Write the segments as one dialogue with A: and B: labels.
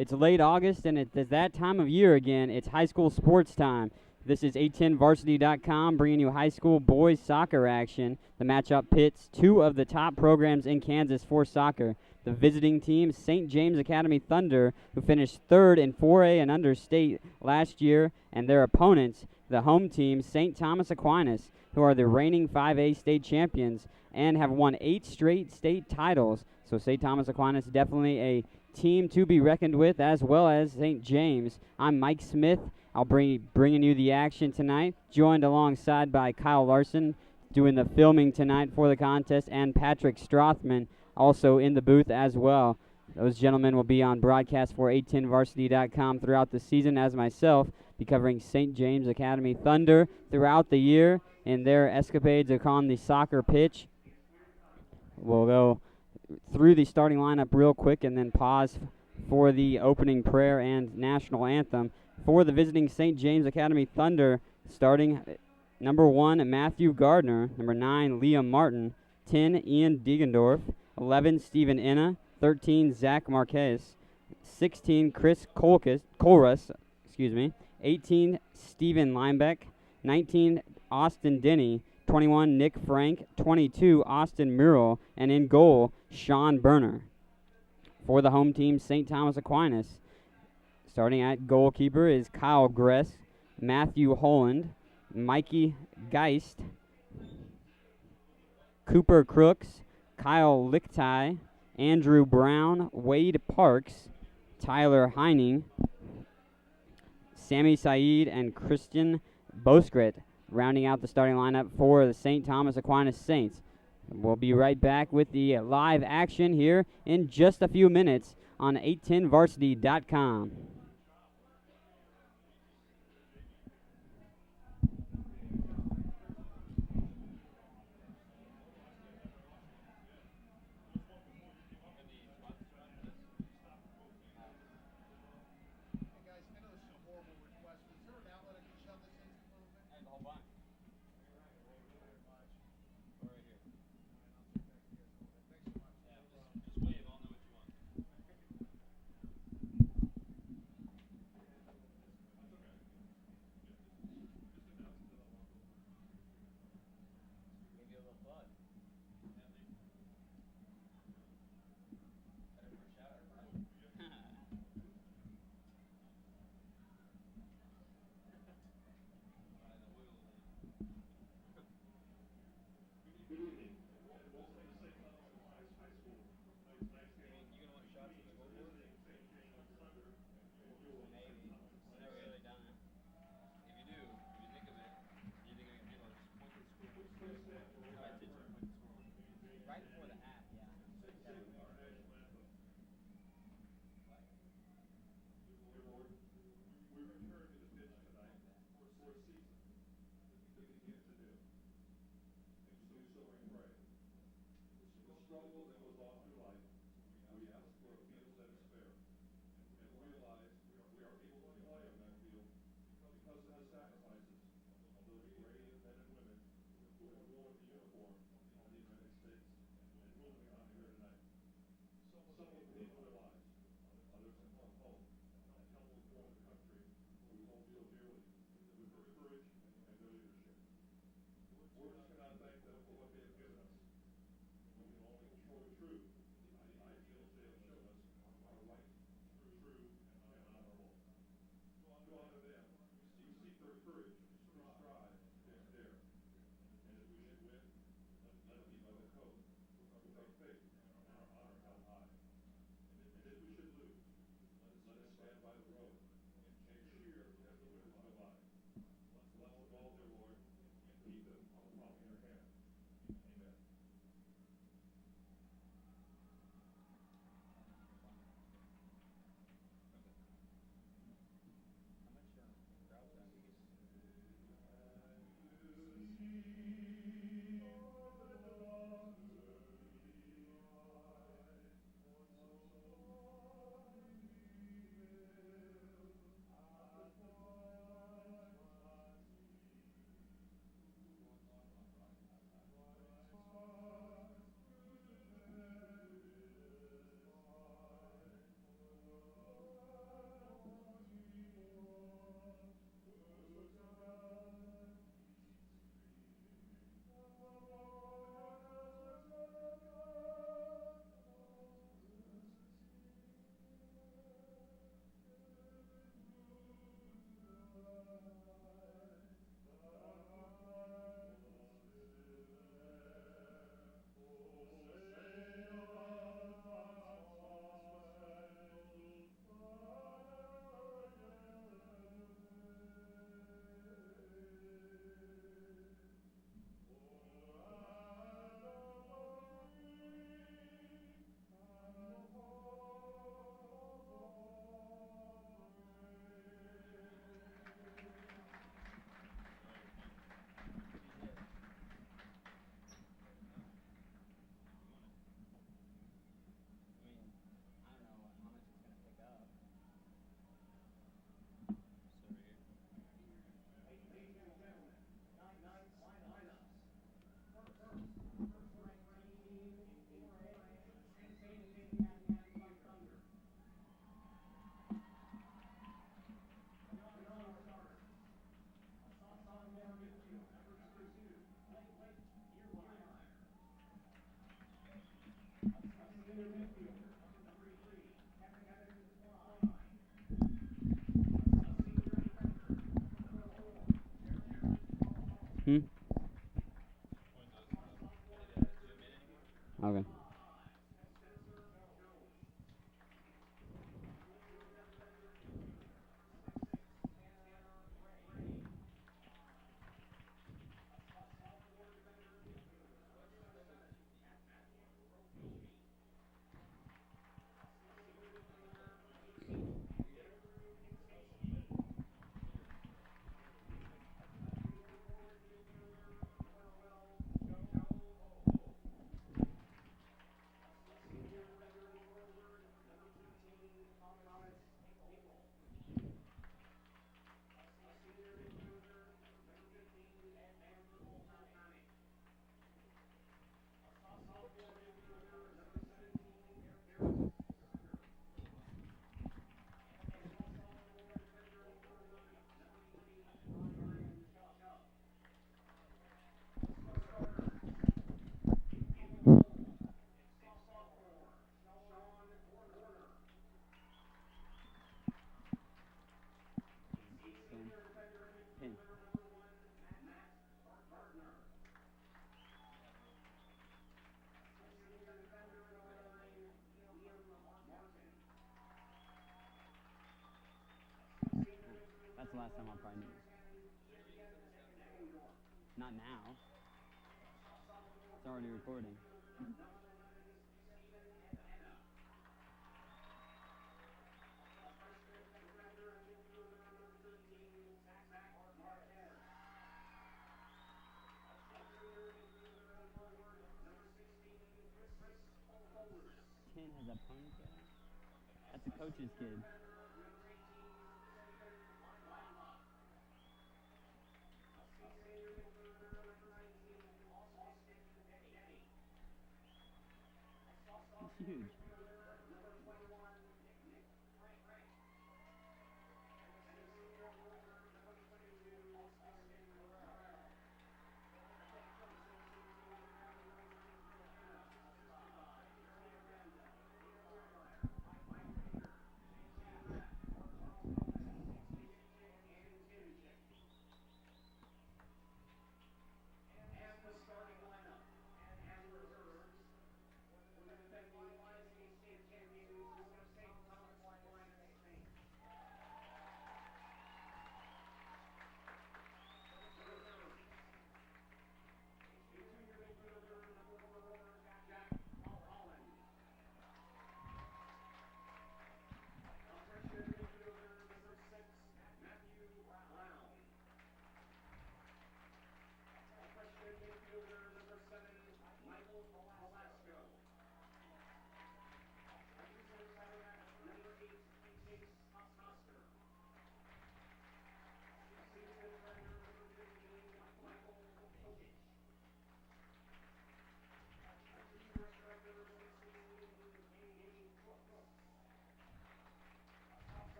A: It's late August, and it's that time of year again. It's high school sports time. This is A10Varsity.com bringing you high school boys soccer action. The matchup pits two of the top programs in Kansas for soccer. The visiting team, St. James Academy Thunder, who finished third in 4A and under state last year, and their opponents, the home team, St. Thomas Aquinas, who are the reigning 5A state champions and have won 8 straight state titles. So St. Thomas Aquinas definitely a team to be reckoned with, as well as St. James. I'm Mike Smith. I'll bringing you the action tonight, joined alongside by Kyle Larson doing the filming tonight for the contest, and Patrick Strothman also in the booth as well. Those gentlemen will be on broadcast for A10Varsity.com throughout the season, as myself be covering St. James Academy Thunder throughout the year in their escapades on the soccer pitch. We'll go through the starting lineup real quick and then pause for the opening prayer and national anthem. For the visiting St. James Academy Thunder, starting number 1, Matthew Gardner, number 9, Liam Martin, 10, Ian Diegendorf, 11, Stephen Enna, 13, Zach Marquez, 16, Chris Colrus, 18, Stephen Linebeck, 19, Austin Denny, 21, Nick Frank, 22, Austin Murrell, and in goal, Sean Berner. For the home team, St. Thomas Aquinas, starting at goalkeeper is Kyle Gress, Matthew Holland, Mikey Geist, Cooper Crooks, Kyle Lichtai, Andrew Brown, Wade Parks, Tyler Heining, Sammy Saeed, and Christian Boskret, rounding out the starting lineup for the St. Thomas Aquinas Saints. We'll be right back with the live action here in just a few minutes on A10Varsity.com. Okay. Pin. That's the last time I'll probably do it. Not now. It's already recording. Tin has a ponytail. That's a coach's kid. It's huge.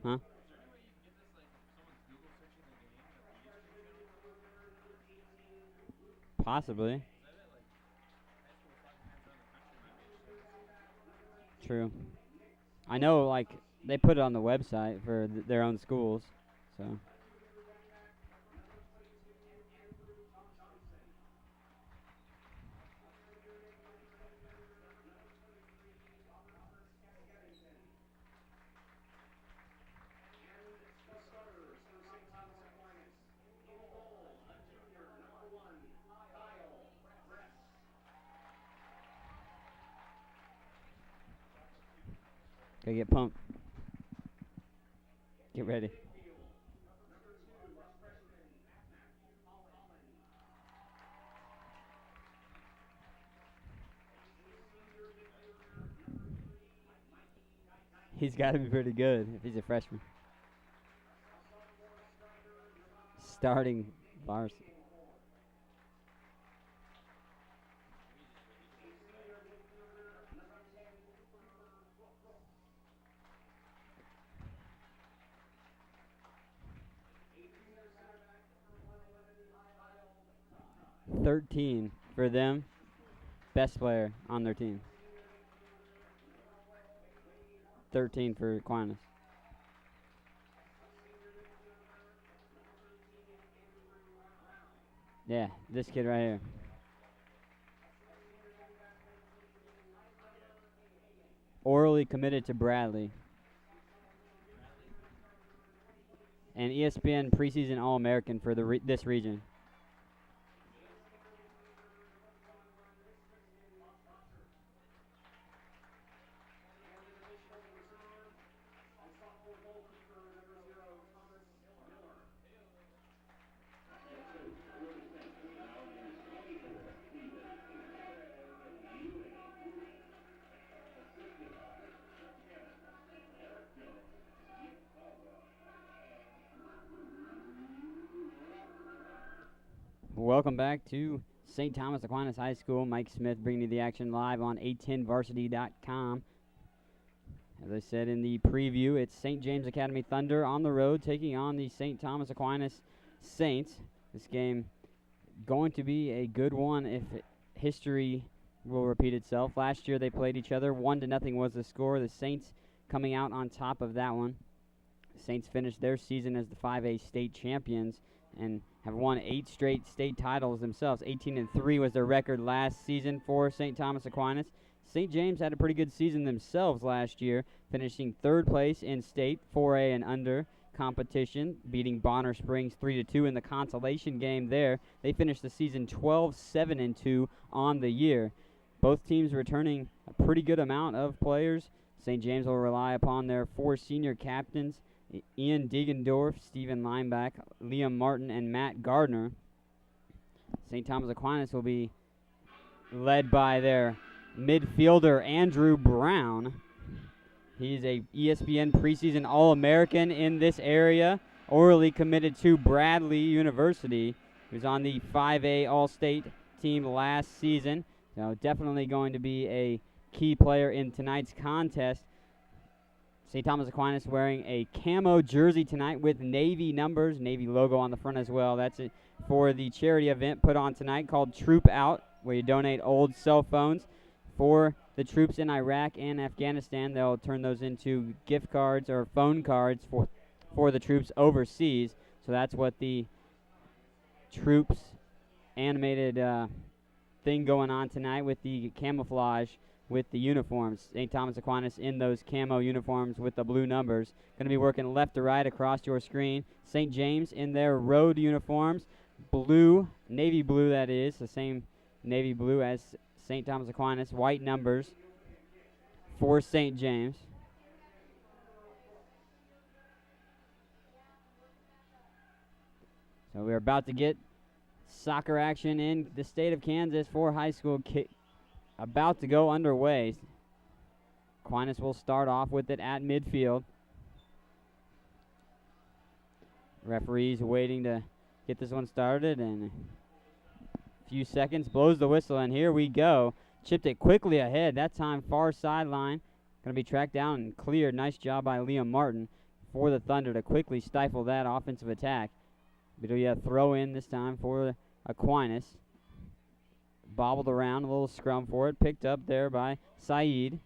A: Huh? Possibly. True. I know, like, they put it on the website for their own schools. So. Gotta get pumped. Get ready. He's got to be pretty good if he's a freshman. Starting varsity. $13 for them. Best player on their team. 13 for Aquinas. Yeah, this kid right here. orally committed to Bradley. And ESPN preseason All-American for this region. Welcome back to St. Thomas Aquinas High School. Mike Smith bringing you the action live on 810varsity.com. As I said in the preview, it's St. James Academy Thunder on the road taking on the St. Thomas Aquinas Saints. This game going to be a good one if history will repeat itself. Last year they played each other. 1-0 was the score. The Saints coming out on top of that one. The Saints finished their season as the 5A state champions and have won 8 straight state titles themselves. 18-3 was their record last season for St. Thomas Aquinas. St. James had a pretty good season themselves last year, finishing 3rd place in state 4A and under competition, beating Bonner Springs 3-2 in the consolation game there. They finished the season 12-7-2 on the year. Both teams returning a pretty good amount of players. St. James will rely upon their 4 senior captains, Ian Diegendorf, Stephen Lineback, Liam Martin, and Matt Gardner. St. Thomas Aquinas will be led by their midfielder, Andrew Brown. He's a ESPN preseason All-American in this area, orally committed to Bradley University. He was on the 5A All-State team last season, so definitely going to be a key player in tonight's contest. St. Thomas Aquinas wearing a camo jersey tonight with Navy numbers, Navy logo on the front as well. That's it for the charity event put on tonight called Troop Out, where you donate old cell phones for the troops in Iraq and Afghanistan. They'll turn those into gift cards or phone cards for the troops overseas. So that's what the troops animated thing going on tonight with the camouflage with the uniforms. St. Thomas Aquinas in those camo uniforms with the blue numbers. Going to be working left to right across your screen. St. James in their road uniforms. Blue, navy blue that is, the same navy blue as St. Thomas Aquinas. White numbers for St. James. So we're about to get soccer action in the state of Kansas for high school about to go underway. Aquinas will start off with it at midfield. Referee's waiting to get this one started, and a few seconds, blows the whistle, and here we go. Chipped it quickly ahead. That time far sideline. Going to be tracked down and cleared. Nice job by Liam Martin for the Thunder to quickly stifle that offensive attack. But yeah, throw in this time for Aquinas. Bobbled around, a little scrum for it. Picked up there by Saeed.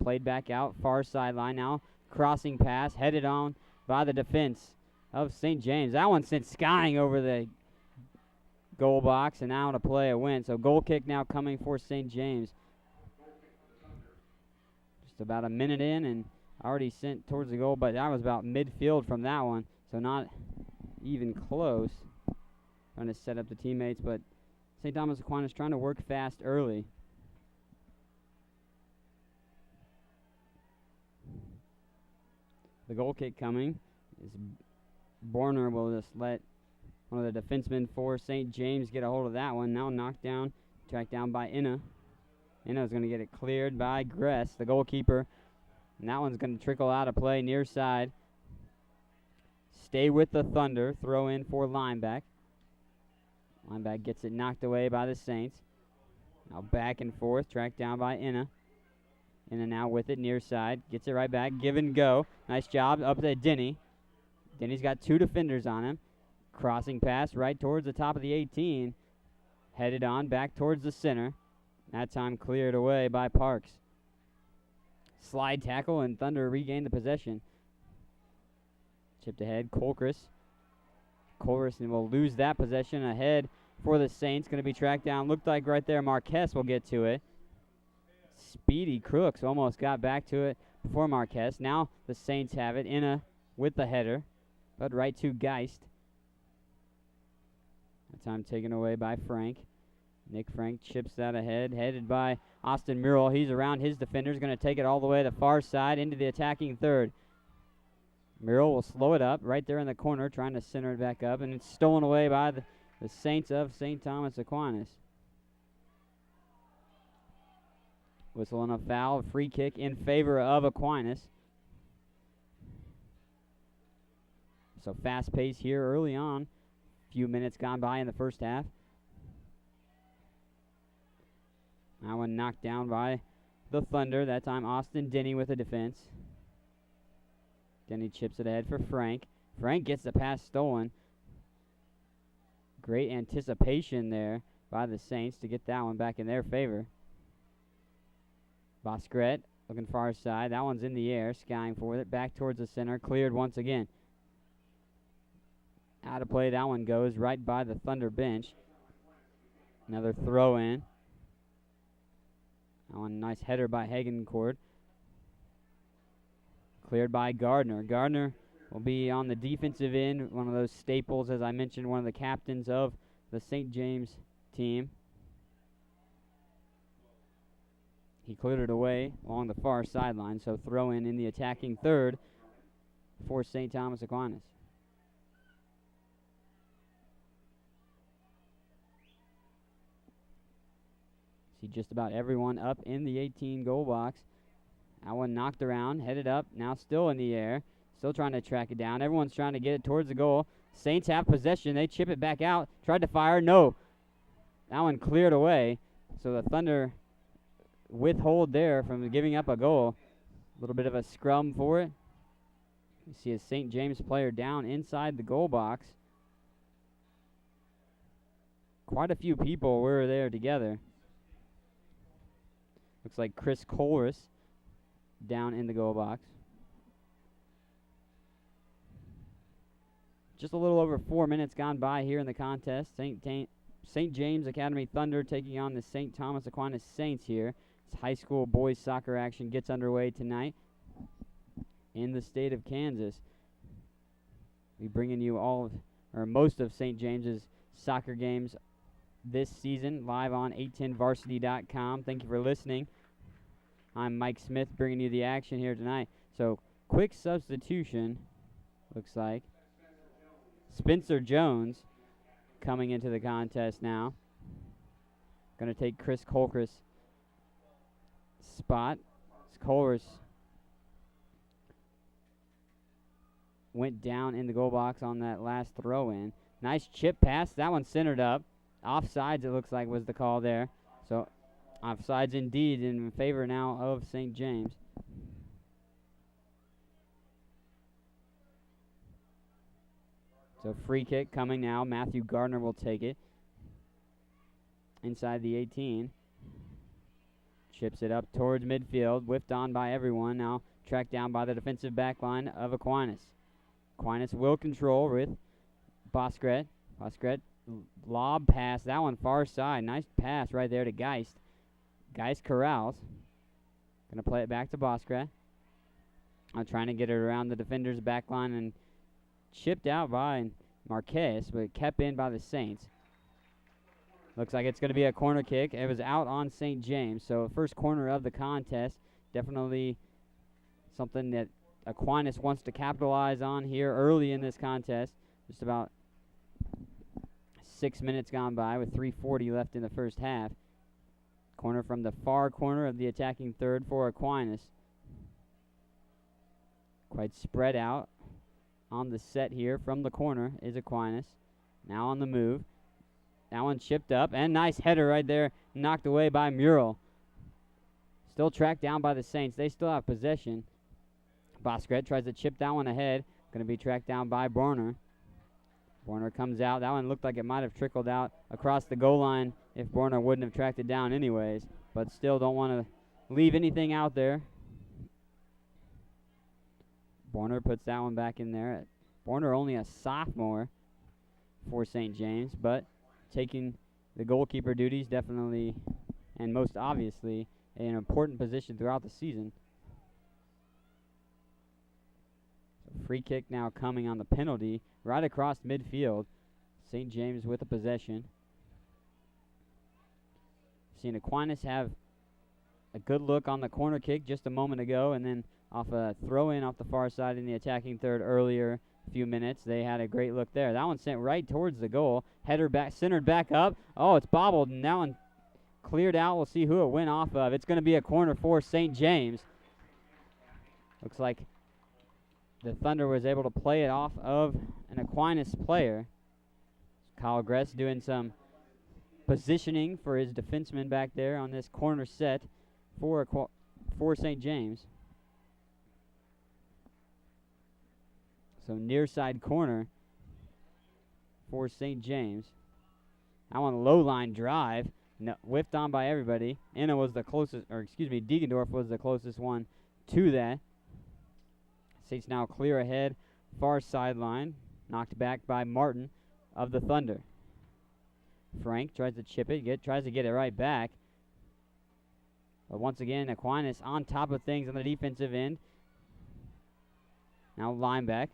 A: Played back out, far sideline now. Crossing pass, headed on by the defense of St. James. That one sent skying over the goal box, and now to play a win. So goal kick now coming for St. James. Just about a minute in and already sent towards the goal, but that was about midfield from that one. So not even close. Trying to set up the teammates, but St. Thomas Aquinas trying to work fast early. The goal kick coming is Borner will just let one of the defensemen for St. James get a hold of that one. Now knocked down, tracked down by Inna. Inna's going to get it cleared by Gress, the goalkeeper. And that one's going to trickle out of play near side. Stay with the Thunder. Throw in for Lineback. Lineback gets it knocked away by the Saints. Now back and forth, tracked down by Inna. Inna now with it near side. Gets it right back. Give and go. Nice job up to Denny. Denny's got 2 defenders on him. Crossing pass right towards the top of the 18. Headed on back towards the center. That time cleared away by Parks. Slide tackle and Thunder regain the possession. Chipped ahead. Colchris will lose that possession ahead for the Saints. Going to be tracked down. Looked like right there Marquez will get to it. speedy Crooks almost got back to it before Marquez. Now the Saints have it with the header, but right to Geist. That time taken away by Frank. Nick Frank chips that ahead, headed by Austin Murrell. He's around his defenders, going to take it all the way to the far side into the attacking third. Murrell will slow it up right there in the corner, trying to center it back up, and it's stolen away by the Saints of St. Thomas Aquinas. Whistle and a foul, a free kick in favor of Aquinas. So fast pace here early on. Few minutes gone by in the first half. That one knocked down by the Thunder. That time Austin Denny with the defense. Denny chips it ahead for Frank. Frank gets the pass stolen. Great anticipation there by the Saints to get that one back in their favor. Boscret looking far side. That one's in the air, skying for it. Back towards the center. Cleared once again. Out of play, that one goes right by the Thunder bench. Another throw in. That one, nice header by Hagencourt. Cleared by Gardner. Gardner will be on the defensive end, one of those staples, as I mentioned, one of the captains of the St. James team. He cleared it away along the far sideline, so throw in the attacking third for St. Thomas Aquinas. See just about everyone up in the 18-goal box. That one knocked around, headed up, now still in the air. Still trying to track it down. Everyone's trying to get it towards the goal. Saints have possession. They chip it back out. Tried to fire. No. That one cleared away. So the Thunder withhold there from giving up a goal. A little bit of a scrum for it. You see a St. James player down inside the goal box. Quite a few people were there together. Looks like Chris Colris down in the goal box. Just a little over 4 minutes gone by here in the contest. St. James Academy Thunder taking on the St. Thomas Aquinas Saints here. This high school boys soccer action gets underway tonight in the state of Kansas. We're bringing you most of St. James's soccer games this season live on 810varsity.com. Thank you for listening. I'm Mike Smith bringing you the action here tonight. So quick substitution, looks like. Spencer Jones coming into the contest now. Going to take Chris Colchris' spot. Colchris went down in the goal box on that last throw-in. Nice chip pass. That one centered up. Offsides, it looks like, was the call there. So offsides indeed in favor now of St. James. So free kick coming now. Matthew Gardner will take it. Inside the 18. Chips it up towards midfield. Whiffed on by everyone. Now tracked down by the defensive back line of Aquinas. Aquinas will control with Boscret. Boscret lob pass. That one far side. Nice pass right there to Geist. Geist corrals. Going to play it back to Boscret. Trying to get it around the defender's back line and chipped out by Marquez, but kept in by the Saints. Looks like it's going to be a corner kick. It was out on St. James, so first corner of the contest. Definitely something that Aquinas wants to capitalize on here early in this contest. Just about 6 minutes gone by with 3:40 left in the first half. Corner from the far corner of the attacking third for Aquinas. Quite spread out on the set here from the corner is Aquinas. Now on the move. That one chipped up, and nice header right there, knocked away by Murrell. Still tracked down by the Saints. They still have possession. Boscret tries to chip that one ahead. Going to be tracked down by Borner. Borner comes out. That one looked like it might have trickled out across the goal line if Borner wouldn't have tracked it down anyways. But still don't want to leave anything out there. Borner puts that one back in there. Borner only a sophomore for St. James, but taking the goalkeeper duties definitely and most obviously an important position throughout the season. So free kick now coming on the penalty right across midfield. St. James with a possession. Seen Aquinas have a good look on the corner kick just a moment ago, and then off a throw-in off the far side in the attacking third earlier few minutes. They had a great look there. That one sent right towards the goal. Header back, centered back up. Oh, it's bobbled, and that one cleared out. We'll see who it went off of. It's going to be a corner for St. James. Looks like the Thunder was able to play it off of an Aquinas player. Kyle Gress doing some positioning for his defenseman back there on this corner set for St. James. So near side corner for St. James. That one low line drive, whiffed on by everybody. Anna was the closest, or excuse me, Diegendorf was the closest one to that. Saints now clear ahead, far sideline, knocked back by Martin of the Thunder. Frank tries to chip it, tries to get it right back. But once again, Aquinas on top of things on the defensive end. Now Lineback.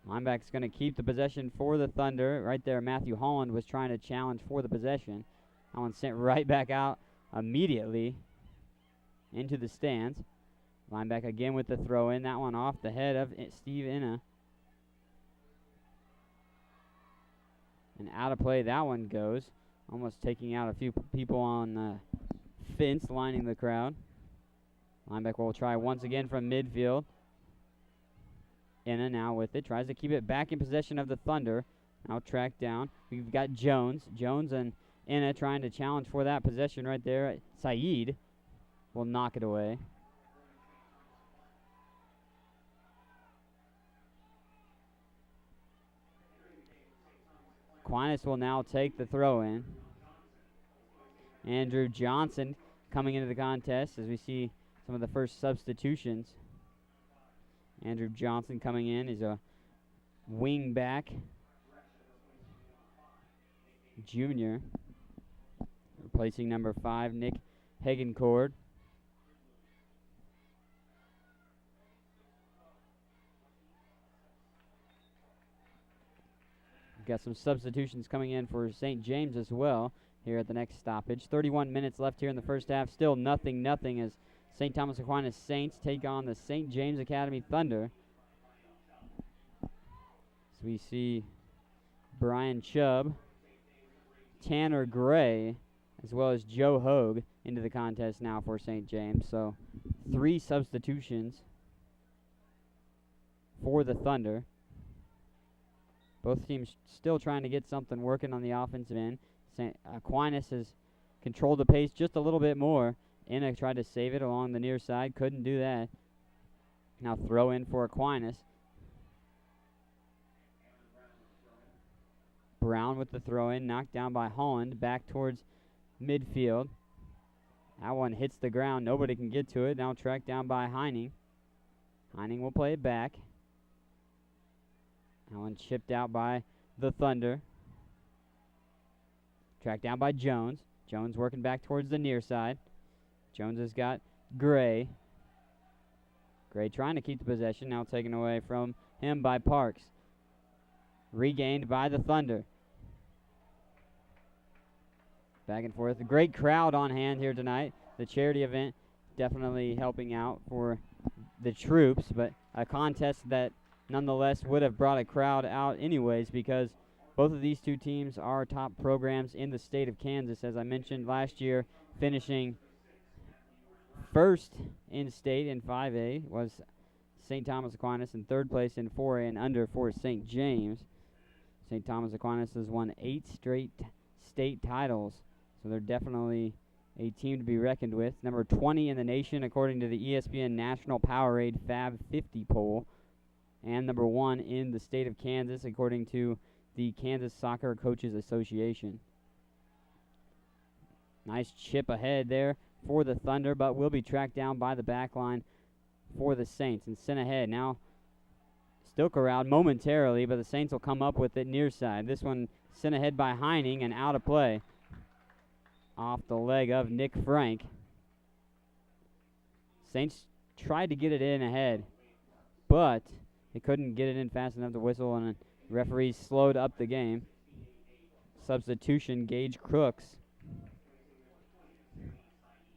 A: Lineback's going to keep the possession for the Thunder. Right there, Matthew Holland was trying to challenge for the possession. That one sent right back out immediately into the stands. Lineback again with the throw in. That one off the head of Steve Inna. And out of play, that one goes. Almost taking out a few people on the fence, lining the crowd. Lineback will try once again from midfield. Inna now with it. Tries to keep it back in possession of the Thunder. Now tracked down. We've got Jones. Jones and Inna trying to challenge for that possession right there. Saeed will knock it away. Aquinas will now take the throw in. Andrew Johnson coming into the contest as we see some of the first substitutions. Andrew Johnson coming in is a wing back junior, replacing number 5, Nick Hagencord. Got some substitutions coming in for St. James as well here at the next stoppage. 31 minutes left here in the first half. Still nothing as St. Thomas Aquinas Saints take on the St. James Academy Thunder. So we see Brian Chubb, Tanner Gray, as well as Joe Hogue into the contest now for St. James. So 3 substitutions for the Thunder. Both teams still trying to get something working on the offensive end. Aquinas has controlled the pace just a little bit more. Inna tried to save it along the near side. Couldn't do that. Now throw in for Aquinas. Brown with the throw in. Knocked down by Holland. Back towards midfield. That one hits the ground. Nobody can get to it. Now tracked down by Heining. Heining will play it back. That one chipped out by the Thunder. Tracked down by Jones. Jones working back towards the near side. Jones has got Gray. Gray trying to keep the possession. Now taken away from him by Parks. Regained by the Thunder. Back and forth. A great crowd on hand here tonight. The charity event definitely helping out for the troops, but a contest that nonetheless would have brought a crowd out anyways, because both of these two teams are top programs in the state of Kansas. As I mentioned last year, finishing first in state in 5A was St. Thomas Aquinas, and third place in 4A and under for St. James. St. Thomas Aquinas has won 8 straight state titles, so they're definitely a team to be reckoned with. Number 20 in the nation according to the ESPN National Powerade Fab 50 poll, and number 1 in the state of Kansas according to the Kansas Soccer Coaches Association. Nice chip ahead there for the Thunder, but will be tracked down by the back line for the Saints and sent ahead. Now still corralled momentarily, but the Saints will come up with it near side. This one sent ahead by Heining and out of play. off the leg of Nick Frank. Saints tried to get it in ahead, but they couldn't get it in fast enough to whistle, and the referees slowed up the game. Substitution, Gage Crooks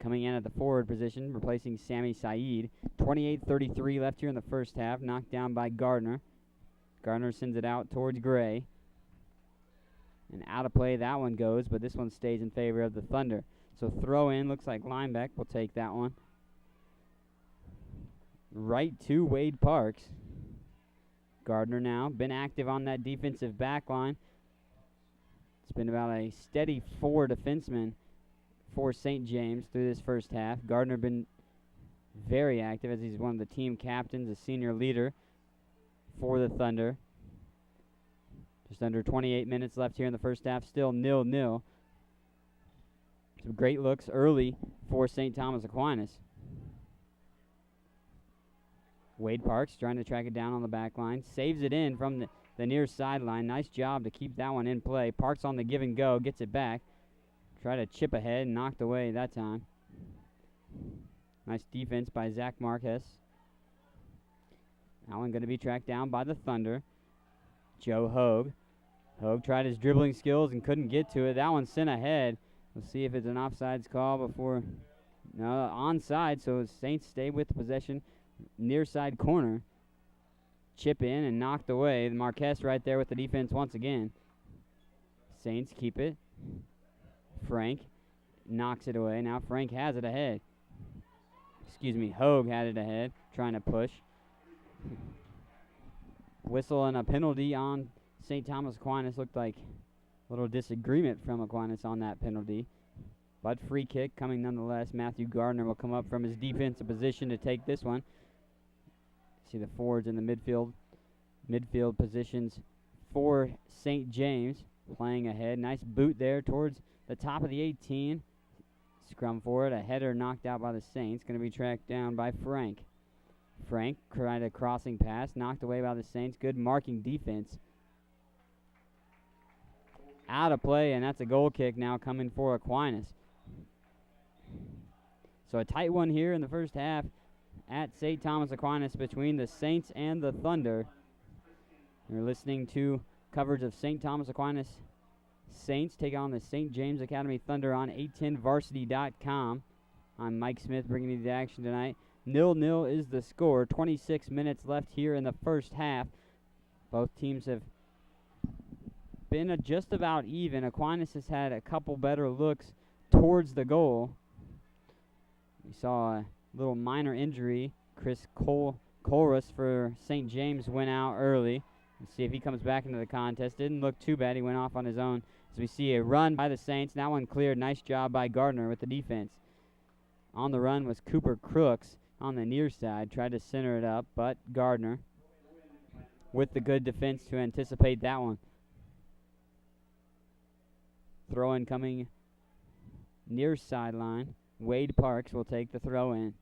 A: coming in at the forward position, replacing Sammy Saeed. 28:33 left here in the first half, knocked down by Gardner. Gardner sends it out towards Gray. And out of play that one goes, but this one stays in favor of the Thunder. So throw in, looks like Lineback will take that one. Right to Wade Parks. Gardner now, been active on that defensive back line. It's been about a steady 4 defensemen for St. James through this first half. Gardner been very active as he's one of the team captains, a senior leader for the Thunder. Just under 28 minutes left here in the first half, still 0-0. Some great looks early for St. Thomas Aquinas. Wade Parks trying to track it down on the back line. Saves it in from the near sideline. Nice job to keep that one in play. Parks on the give and go, gets it back. Try to chip ahead and knocked away that time. Nice defense by Zach Marquez. That one going to be tracked down by the Thunder. Joe Hogue. Hogue tried his dribbling skills and couldn't get to it. That one sent ahead. We'll see if it's an offsides call before. No, onside, so Saints stay with the possession. Near side corner. Chip in and knocked away. Marquez right there with the defense once again. Saints keep it. Frank knocks it away. Now Frank has it ahead. Hogue had it ahead, trying to push. Whistle and a penalty on St. Thomas Aquinas. Looked like a little disagreement from Aquinas on that penalty. But free kick coming nonetheless. Matthew Gardner will come up from his defensive position to take this one. See the forwards in the midfield positions for St. James playing ahead. Nice boot there towards the top of the 18. Scrum forward, a header knocked out by the Saints. Going to be tracked down by Frank. Frank tried a crossing pass, knocked away by the Saints. Good marking defense. Out of play, and that's a goal kick now coming for Aquinas. So a tight one here in the first half at St. Thomas Aquinas between the Saints and the Thunder. You're listening to coverage of St. Thomas Aquinas Saints take on the St. James Academy Thunder on 810varsity.com. I'm Mike Smith bringing you the action tonight. 0-0 is the score. 26 minutes left here in the first half. Both teams have been just about even. Aquinas has had a couple better looks towards the goal. We saw a little minor injury. Chris Colrus for St. James went out early. Let's see if he comes back into the contest. Didn't look too bad. He went off on his own. As we see a run by the Saints. That one cleared. Nice job by Gardner with the defense. On the run was Cooper Crooks on the near side. Tried to center it up, but Gardner with the good defense to anticipate that one. Throw in coming near sideline. Wade Parks will take the throw in.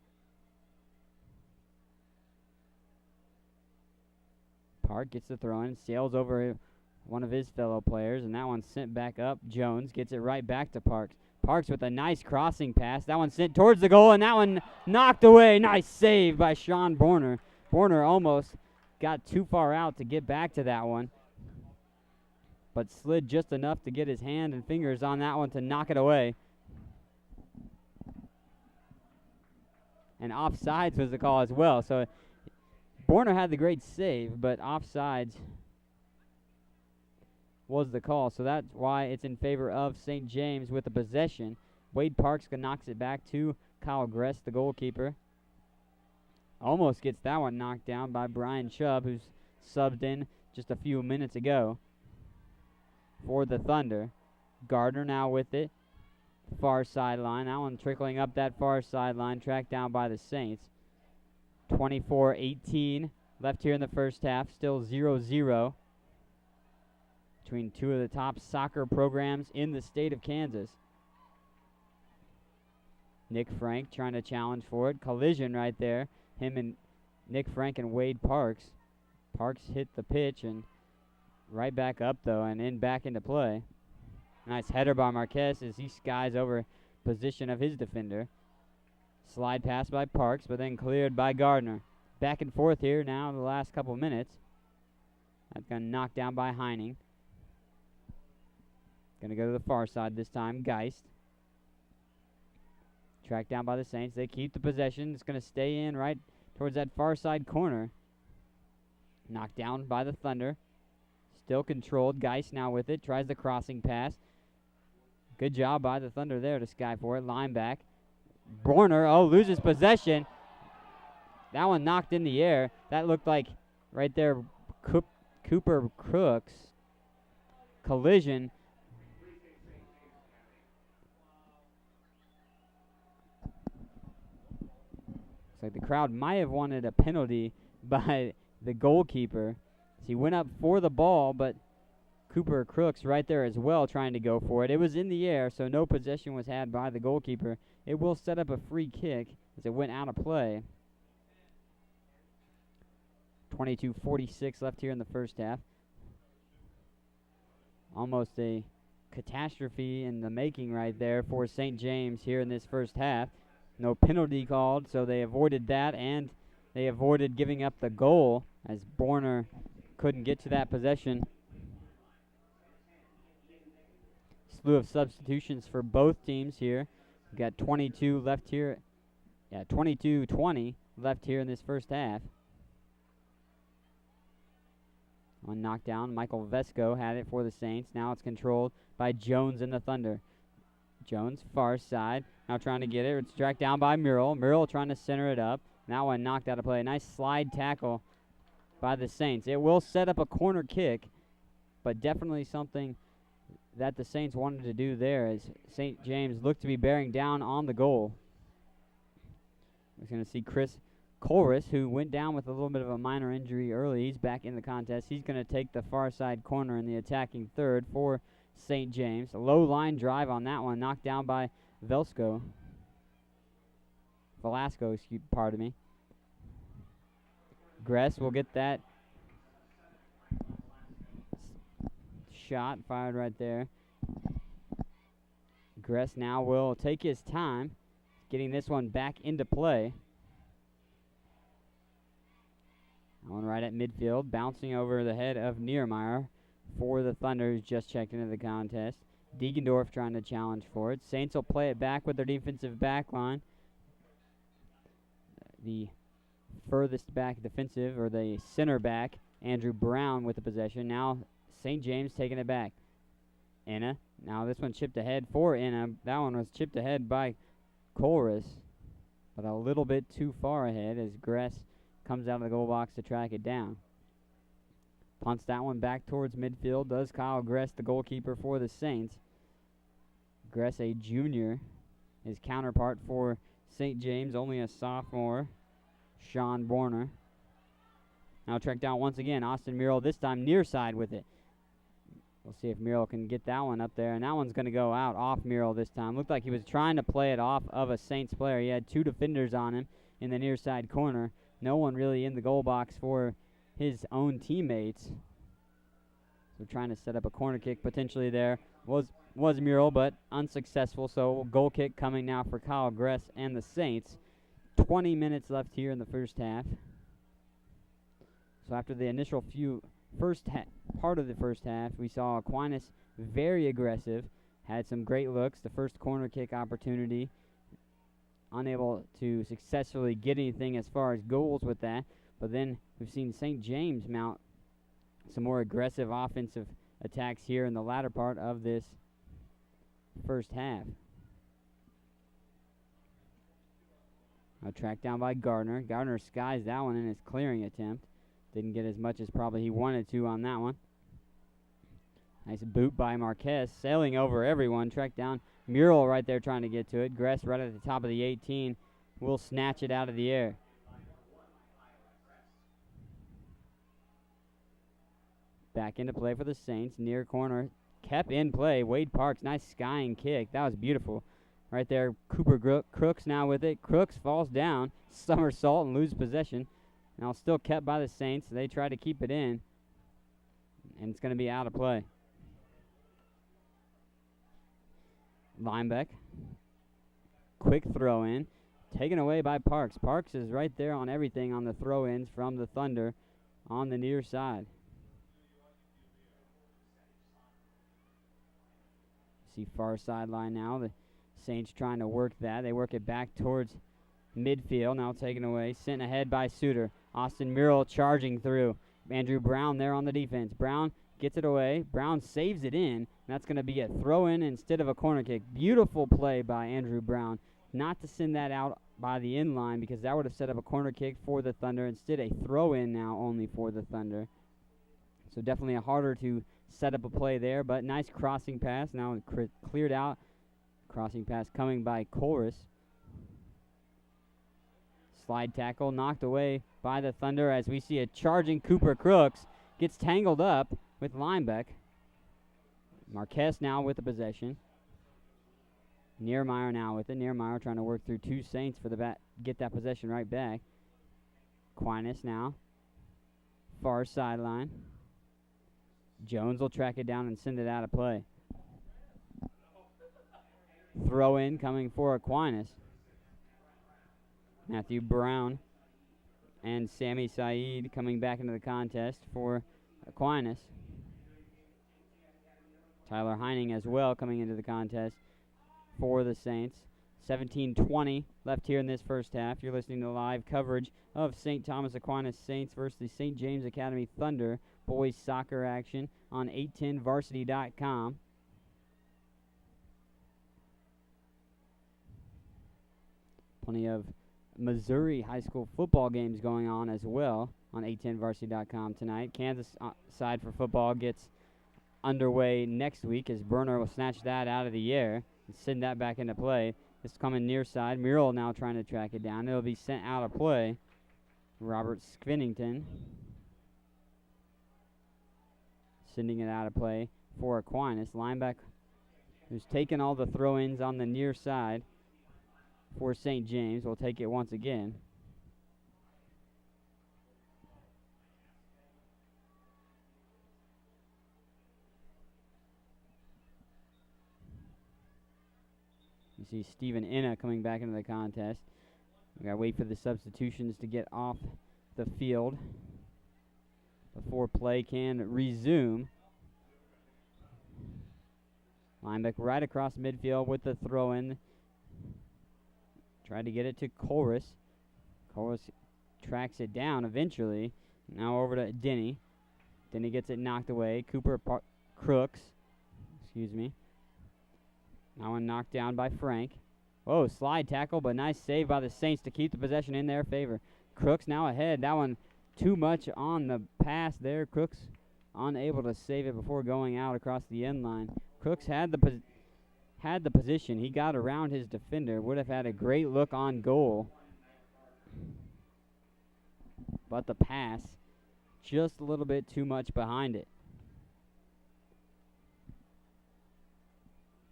A: Park gets the throw in, sails over one of his fellow players, and that one's sent back up. Jones gets it right back to Parks. Parks with a nice crossing pass. That one sent towards the goal, and that one knocked away. Nice save by Sean Borner. Borner almost got too far out to get back to that one, but slid just enough to get his hand and fingers on that one to knock it away. And offsides was the call as well. So Borner had the great save, but offsides was the call. So that's why it's in favor of St. James with the possession. Wade Parks knocks it back to Kyle Gress, the goalkeeper. Almost gets that one knocked down by Brian Chubb, who's subbed in just a few minutes ago for the Thunder. Gardner now with it. Far sideline. That one trickling up that far sideline, tracked down by the Saints. 24-18 left here in the first half. Still 0-0 between two of the top soccer programs in the state of Kansas. Nick Frank trying to challenge for it. Collision right there. Him and Nick Frank and Wade Parks. Parks hit the pitch and right back up though and back into play. Nice header by Marquez as he skies over position of his defender. Slide pass by Parks, but then cleared by Gardner. Back and forth here now in the last couple minutes. That's going to knock down by Heining. Going to go to the far side this time. Geist. Tracked down by the Saints. They keep the possession. It's going to stay in right towards that far side corner. Knocked down by the Thunder. Still controlled. Geist now with it. Tries the crossing pass. Good job by the Thunder there to sky for it. Line back. Borner, loses possession. That one knocked in the air. That looked like right there Cooper Crooks. Collision. Looks like the crowd might have wanted a penalty by the goalkeeper. He went up for the ball, but Cooper Crooks right there as well trying to go for it. It was in the air, so no possession was had by the goalkeeper. It will set up a free kick as it went out of play. 22:46 left here in the first half. Almost a catastrophe in the making right there for St. James here in this first half. No penalty called, so they avoided that, and they avoided giving up the goal as Borner couldn't get to that possession. Slew of substitutions for both teams here. We've got 22 left here. 22-20 left here in this first half. One knockdown. Michael Vesco had it for the Saints. Now it's controlled by Jones and the Thunder. Jones, far side. Now trying to get it. It's tracked down by Murrell. Murrell trying to center it up. That one knocked out of play. Nice slide tackle by the Saints. It will set up a corner kick, but definitely something that the Saints wanted to do there as St. James looked to be bearing down on the goal. We're going to see Chris Colris, who went down with a little bit of a minor injury early. He's back in the contest. He's going to take the far side corner in the attacking third for St. James. A low line drive on that one, knocked down by Velasco, pardon me. Gress will get that shot fired right there. Gress now will take his time getting this one back into play. One right at midfield, bouncing over the head of Niermeyer for the Thunder, who's just checked into the contest. Diegendorf trying to challenge for it. Saints will play it back with their defensive back line. The furthest back defensive, or the center back, Andrew Brown with the possession. Now St. James taking it back. Enna. Now this one chipped ahead for Enna. That one was chipped ahead by Colris, but a little bit too far ahead as Gress comes out of the goal box to track it down. Punts that one back towards midfield. Does Kyle Gress, the goalkeeper for the Saints. Gress, a junior. His counterpart for St. James, only a sophomore, Sean Borner. Now tracked down once again. Austin Murrell, this time near side with it. We'll see if Murrell can get that one up there. And that one's going to go out off Murrell this time. Looked like he was trying to play it off of a Saints player. He had two defenders on him in the near side corner. No one really in the goal box for his own teammates. So trying to set up a corner kick potentially there. Was Murrell, but unsuccessful. So goal kick coming now for Kyle Gress and the Saints. 20 minutes left here in the first half. So after the initial part of the first half, we saw Aquinas very aggressive. Had some great looks. The first corner kick opportunity. Unable to successfully get anything as far as goals with that. But then we've seen St. James mount some more aggressive offensive attacks here in the latter part of this first half. Tracked down by Gardner. Gardner skies that one in his clearing attempt. Didn't get as much as probably he wanted to on that one. Nice boot by Marquez, sailing over everyone. Tracked down Murrell right there trying to get to it. Gress right at the top of the 18 will snatch it out of the air. Back into play for the Saints. Near corner. Kept in play. Wade Parks, nice skying kick. That was beautiful. Right there, Cooper Crooks now with it. Crooks falls down, somersault, and loses possession. Now still kept by the Saints. They try to keep it in, and it's going to be out of play. Lineback. Quick throw in. Taken away by Parks. Parks is right there on everything on the throw-ins from the Thunder on the near side. See far sideline now. The Saints trying to work that. They work it back towards midfield. Now taken away. Sent ahead by Suter. Austin Murrell charging through. Andrew Brown there on the defense. Brown gets it away. Brown saves it in. That's going to be a throw-in instead of a corner kick. Beautiful play by Andrew Brown. Not to send that out by the inline because that would have set up a corner kick for the Thunder. Instead, a throw-in now only for the Thunder. So definitely a harder to set up a play there, but nice crossing pass. Now cleared out. Crossing pass coming by Chorus. Slide tackle knocked away by the Thunder as we see a charging Cooper Crooks. Gets tangled up with Linebeck. Marquez now with the possession. Niermeyer now with it. Niermeyer trying to work through two Saints for the get that possession right back. Aquinas now. Far sideline. Jones will track it down and send it out of play. Throw in coming for Aquinas. Matthew Brown and Sammy Saeed coming back into the contest for Aquinas. Tyler Heining as well coming into the contest for the Saints. 17:20 left here in this first half. You're listening to live coverage of St. Thomas Aquinas Saints versus the St. James Academy Thunder boys soccer action on 810varsity.com. Plenty of Missouri high school football games going on as well on 810varsity.com tonight. Kansas side for football gets underway next week as Berner will snatch that out of the air and send that back into play. It's coming near side. Murrell now trying to track it down. It'll be sent out of play. Robert Squinnington sending it out of play for Aquinas. Linebacker who's taken all the throw-ins on the near side for St. James. Will take it once again. You see Stephen Inna coming back into the contest. We got to wait for the substitutions to get off the field before play can resume. Linebacker right across midfield with the throw-in. Tried to get it to Chorus. Chorus tracks it down eventually. Now over to Denny. Denny gets it knocked away. Crooks. Excuse me. That one knocked down by Frank. Whoa, slide tackle, but nice save by the Saints to keep the possession in their favor. Crooks now ahead. That one too much on the pass there. Crooks unable to save it before going out across the end line. Crooks had the position. He got around his defender. Would have had a great look on goal. But the pass, just a little bit too much behind it.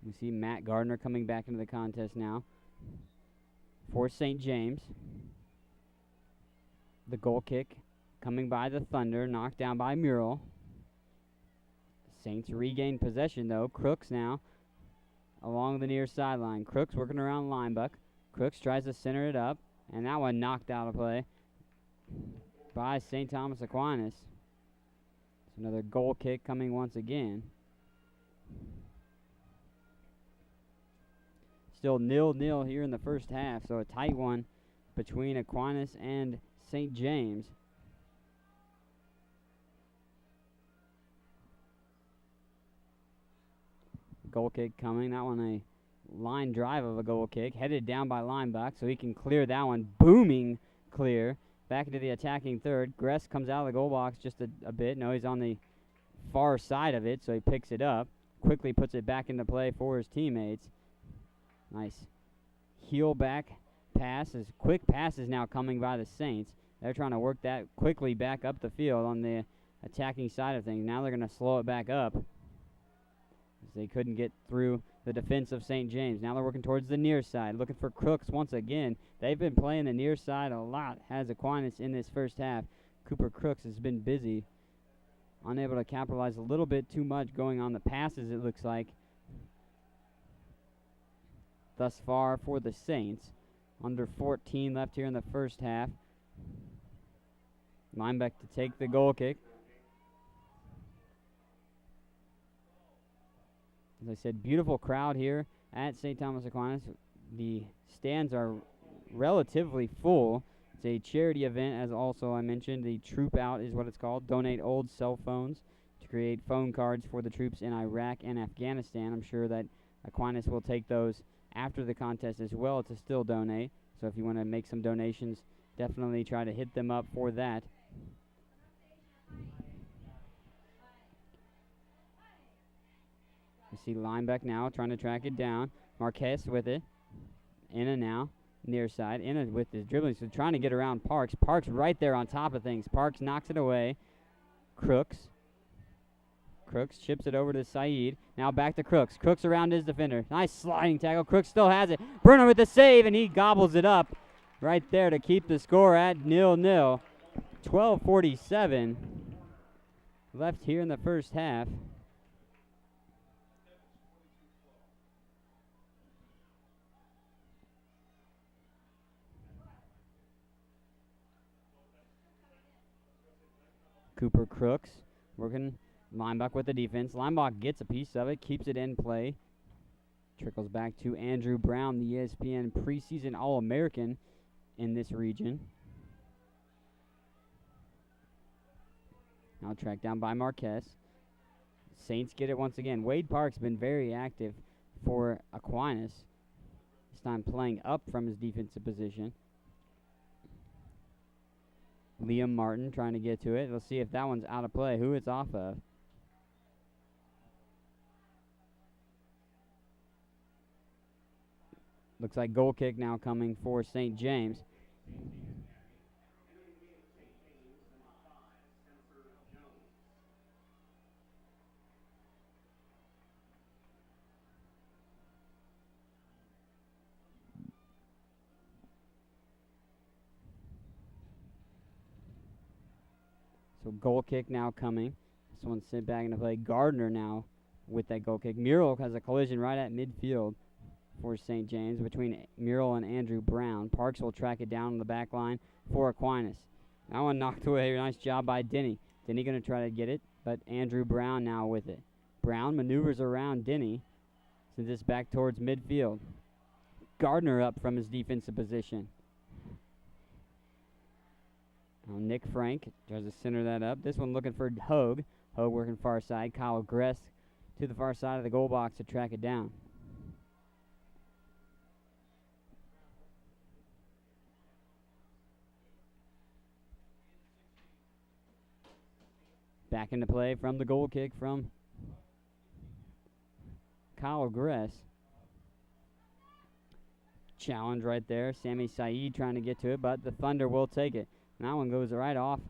A: We see Matt Gardner coming back into the contest now for St. James. The goal kick coming by the Thunder, knocked down by Murrell. Saints regain possession though. Crooks now along the near sideline. Crooks working around Linebuck. Crooks tries to center it up, and that one knocked out of play by St. Thomas Aquinas. It's another goal kick coming once again. Still 0-0 here in the first half, so a tight one between Aquinas and St. James. Goal kick coming. That one a line drive of a goal kick. Headed down by Lineback, so he can clear that one. Booming clear. Back into the attacking third. Gress comes out of the goal box just a bit. No, he's on the far side of it, so he picks it up. Quickly puts it back into play for his teammates. Nice heel back passes. Quick passes now coming by the Saints. They're trying to work that quickly back up the field on the attacking side of things. Now they're going to slow it back up as they couldn't get through the defense of St. James. Now they're working towards the near side, looking for Crooks once again. They've been playing the near side a lot, has Aquinas in this first half. Cooper Crooks has been busy, unable to capitalize a little bit too much going on the passes, it looks like. thus far for the Saints. Under 14 left here in the first half. Lineback to take the goal kick. As I said, beautiful crowd here at St. Thomas Aquinas. The stands are relatively full. It's a charity event, as also I mentioned. The Troop Out is what it's called. Donate old cell phones to create phone cards for the troops in Iraq and Afghanistan. I'm sure that Aquinas will take those after the contest as well to still donate. So if you want to make some donations, definitely try to hit them up for that. You see Lineback now trying to track it down. Marquez with it. Inna now, near side. Inna with his dribbling, so trying to get around Parks. Parks right there on top of things. Parks knocks it away. Crooks chips it over to Saeed. Now back to Crooks. Crooks around his defender. Nice sliding tackle. Crooks still has it. Bruner with the save, and he gobbles it up right there to keep the score at 0-0. 12:47 left here in the first half. Cooper Crooks working Lineback with the defense. Lineback gets a piece of it, keeps it in play. Trickles back to Andrew Brown, the ESPN preseason All-American in this region. Now tracked down by Marquez. Saints get it once again. Wade Park's been very active for Aquinas. This time playing up from his defensive position. Liam Martin trying to get to it. Let's see if that one's out of play. Who it's off of. Looks like goal kick now coming for St. James. So goal kick now coming. This one's sent back into play. Gardner now with that goal kick. Murrell has a collision right at midfield for St. James between Murrell and Andrew Brown. Parks will track it down on the back line for Aquinas. That one knocked away. Nice job by Denny. Denny going to try to get it, but Andrew Brown now with it. Brown maneuvers around Denny. Sends this back towards midfield. Gardner up from his defensive position. Now Nick Frank tries to center that up. This one looking for Hogue. Hogue working far side. Kyle Gress to the far side of the goal box to track it down. Back into play from the goal kick from Kyle Gress. Challenge right there. Sammy Saeed trying to get to it, but the Thunder will take it. And that one goes right off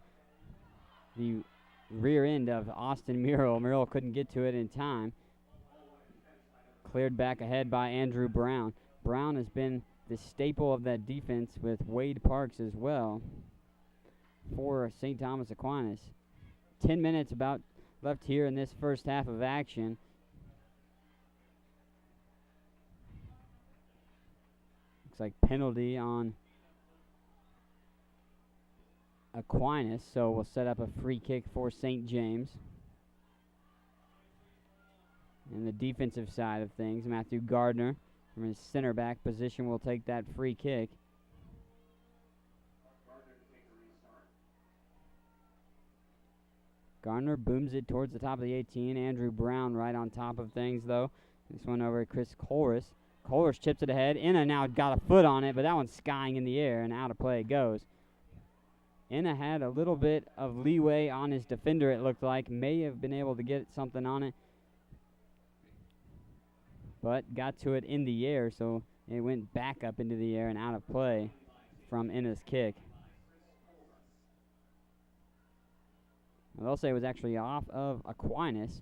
A: the rear end of Austin Murrell. Murrell couldn't get to it in time. Cleared back ahead by Andrew Brown. Brown has been the staple of that defense with Wade Parks as well for St. Thomas Aquinas. 10 minutes about left here in this first half of action. Looks like penalty on Aquinas, so we'll set up a free kick for St. James. And the defensive side of things, Matthew Gardner from his center back position will take that free kick. Gardner booms it towards the top of the 18. Andrew Brown right on top of things, though. This one over to Chris Colress. Colress chips it ahead. Inna now got a foot on it, but that one's skying in the air, and out of play it goes. Inna had a little bit of leeway on his defender, it looked like. May have been able to get something on it, but got to it in the air, so it went back up into the air and out of play from Inna's kick. They'll say it was actually off of Aquinas,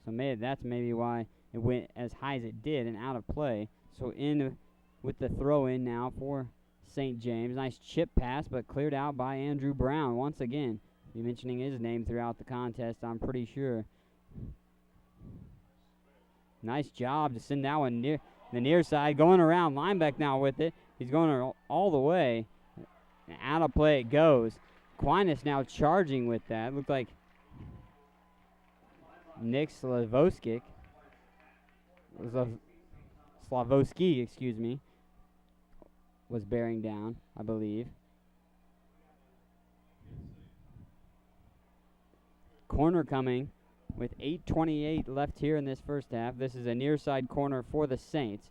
A: so that's maybe why it went as high as it did and out of play. So in with the throw in now for St. James. Nice chip pass, but cleared out by Andrew Brown once again. Be mentioning his name throughout the contest, I'm pretty sure. Nice job to send that one The near side going around. Lineback now with it. He's going all the way. And out of play it goes. Aquinas now charging with that. Looked like Nick Slavosky, was bearing down, I believe. Corner coming with 8:28 left here in this first half. This is a near side corner for the Saints.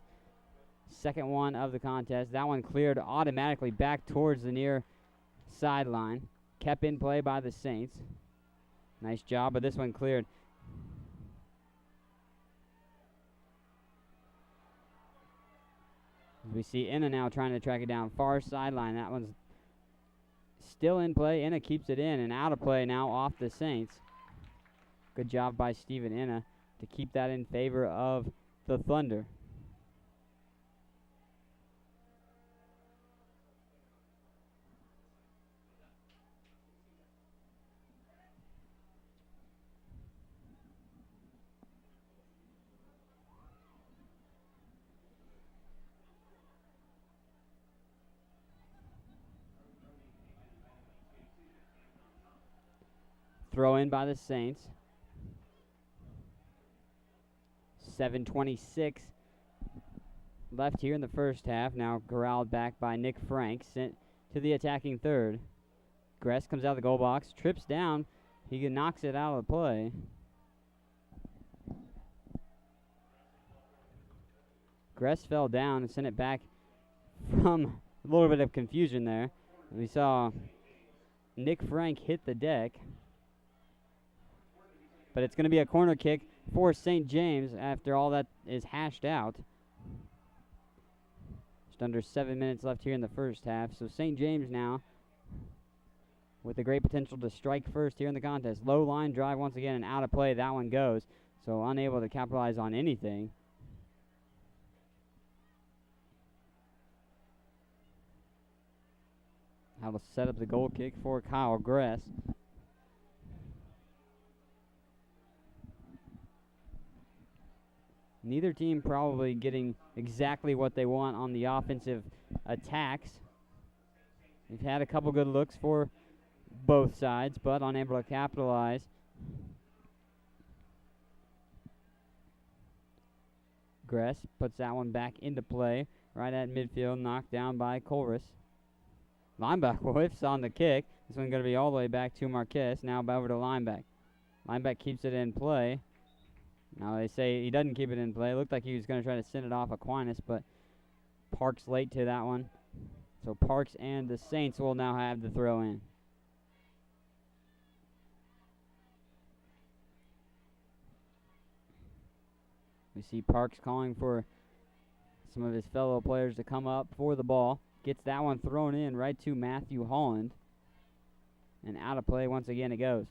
A: Second one of the contest. That one cleared automatically back towards the near sideline. Kept in play by the Saints. Nice job, but this one cleared. We see Inna now trying to track it down. Far sideline. That one's still in play. Inna keeps it in and out of play now off the Saints. Good job by Steven Inna to keep that in favor of the Thunder. Throw in by the Saints. 7:26 left here in the first half. Now corralled back by Nick Frank. Sent to the attacking third. Gress comes out of the goal box. Trips down. He knocks it out of the play. Gress fell down and sent it back from a little bit of confusion there. We saw Nick Frank hit the deck. But it's going to be a corner kick for St. James after all that is hashed out. Just under 7 minutes left here in the first half. So St. James now with a great potential to strike first here in the contest. Low line drive once again and out of play. That one goes. So unable to capitalize on anything. That'll set up the goal kick for Kyle Gress. Neither team probably getting exactly what they want on the offensive attacks. They've had a couple good looks for both sides, but unable to capitalize. Gress puts that one back into play right at midfield, knocked down by Colress. Linebacker whiffs on the kick. This one's going to be all the way back to Marquez. Now back over to Lineback. Lineback keeps it in play. Now they say he doesn't keep it in play. It looked like he was going to try to send it off Aquinas, but Parks late to that one. So Parks and the Saints will now have the throw in. We see Parks calling for some of his fellow players to come up for the ball. Gets that one thrown in right to Matthew Holland. And out of play once again it goes.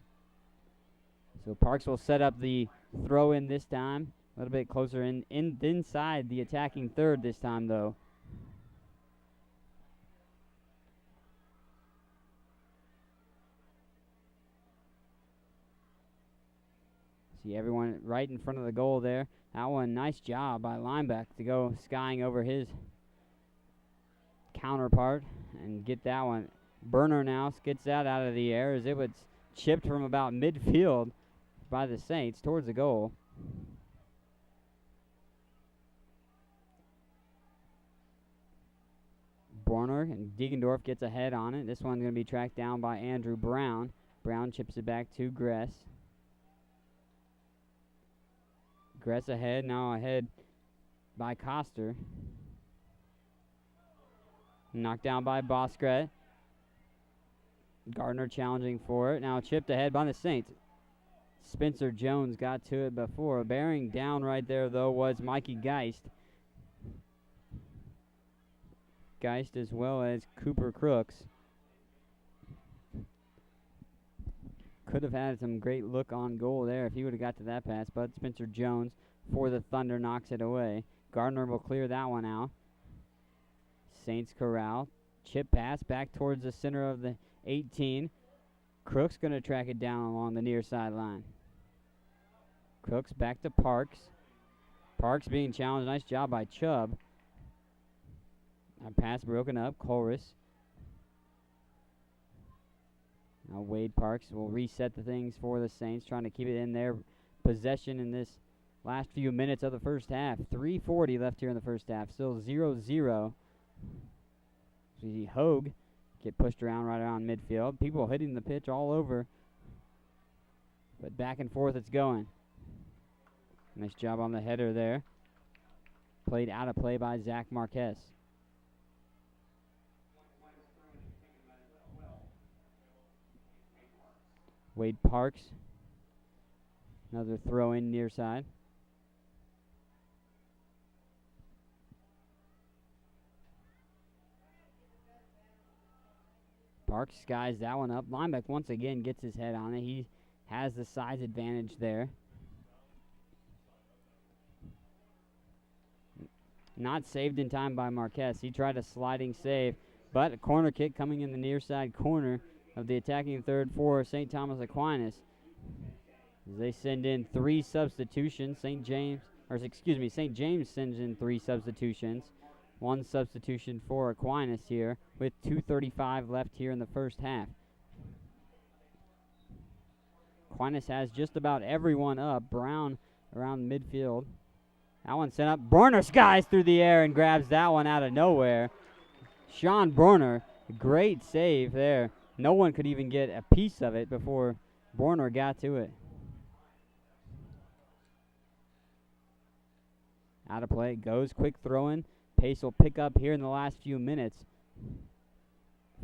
A: So Parks will set up the throw in this time. A little bit closer inside the attacking third this time though. See everyone right in front of the goal there. That one, nice job by Lineback to go skying over his counterpart and get that one. Burner now gets that out of the air as it was chipped from about midfield by the Saints towards the goal. Borner and Diegendorf gets ahead on it. This one's going to be tracked down by Andrew Brown. Brown chips it back to Gress. Gress ahead, now ahead by Coster. Knocked down by Boskret. Gardner challenging for it. Now chipped ahead by the Saints. Spencer Jones got to it before. Bearing down right there, though, was Mikey Geist. Geist as well as Cooper Crooks. Could have had some great look on goal there if he would have got to that pass, but Spencer Jones for the Thunder knocks it away. Gardner will clear that one out. Saints corral. Chip pass back towards the center of the 18. Crooks going to track it down along the near sideline. Crooks back to Parks. Parks being challenged. Nice job by Chubb. A pass broken up. Chorus. Now Wade Parks will reset the things for the Saints, trying to keep it in their possession in this last few minutes of the first half. 3:40 left here in the first half. Still 0-0. So you see Hogue get pushed around right around midfield. People hitting the pitch all over. But back and forth it's going. Nice job on the header there. Played out of play by Zach Marquez. Wade Parks. Another throw in near side. Parks skies that one up. Lineback once again gets his head on it. He has the size advantage there. Not saved in time by Marquez. He tried a sliding save, but a corner kick coming in the near side corner of the attacking third for St. Thomas Aquinas. As they send in 3 substitutions. St. James sends in 3 substitutions. 1 substitution for Aquinas here with 2:35 left here in the first half. Aquinas has just about everyone up. Brown around midfield. That one sent up. Borner skies through the air and grabs that one out of nowhere. Sean Borner, great save there. No one could even get a piece of it before Borner got to it. Out of play it goes. Quick throw in. Pace will pick up here in the last few minutes.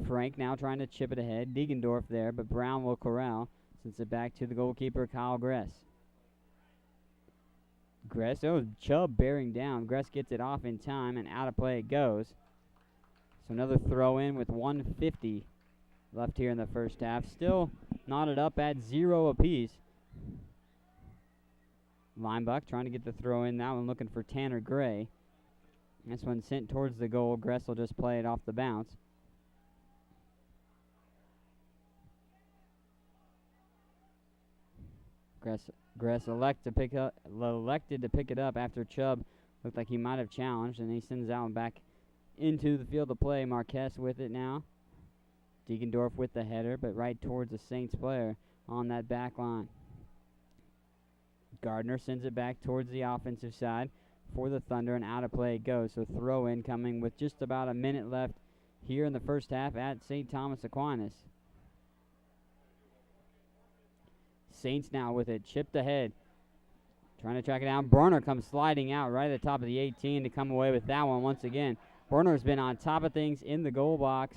A: Frank now trying to chip it ahead. Diegendorf there, but Brown will corral. Sends it back to the goalkeeper, Kyle Gress. Chubb bearing down. Gress gets it off in time, and out of play it goes. So another throw in with 1:50 left here in the first half. Still knotted up at 0 apiece. Linebuck trying to get the throw in. That one looking for Tanner Gray. This one sent towards the goal. Gress will just play it off the bounce. Gress elected to pick it up after Chubb looked like he might have challenged, and he sends that one back into the field of play. Marquez with it now. Diegendorf with the header, but right towards the Saints player on that back line. Gardner sends it back towards the offensive side for the Thunder, and out of play it goes. So throw in coming with just about a minute left here in the first half at St. Thomas Aquinas. Saints now with it, chipped ahead. Trying to track it down. Burner comes sliding out right at the top of the 18 to come away with that one once again. Burner's been on top of things in the goal box.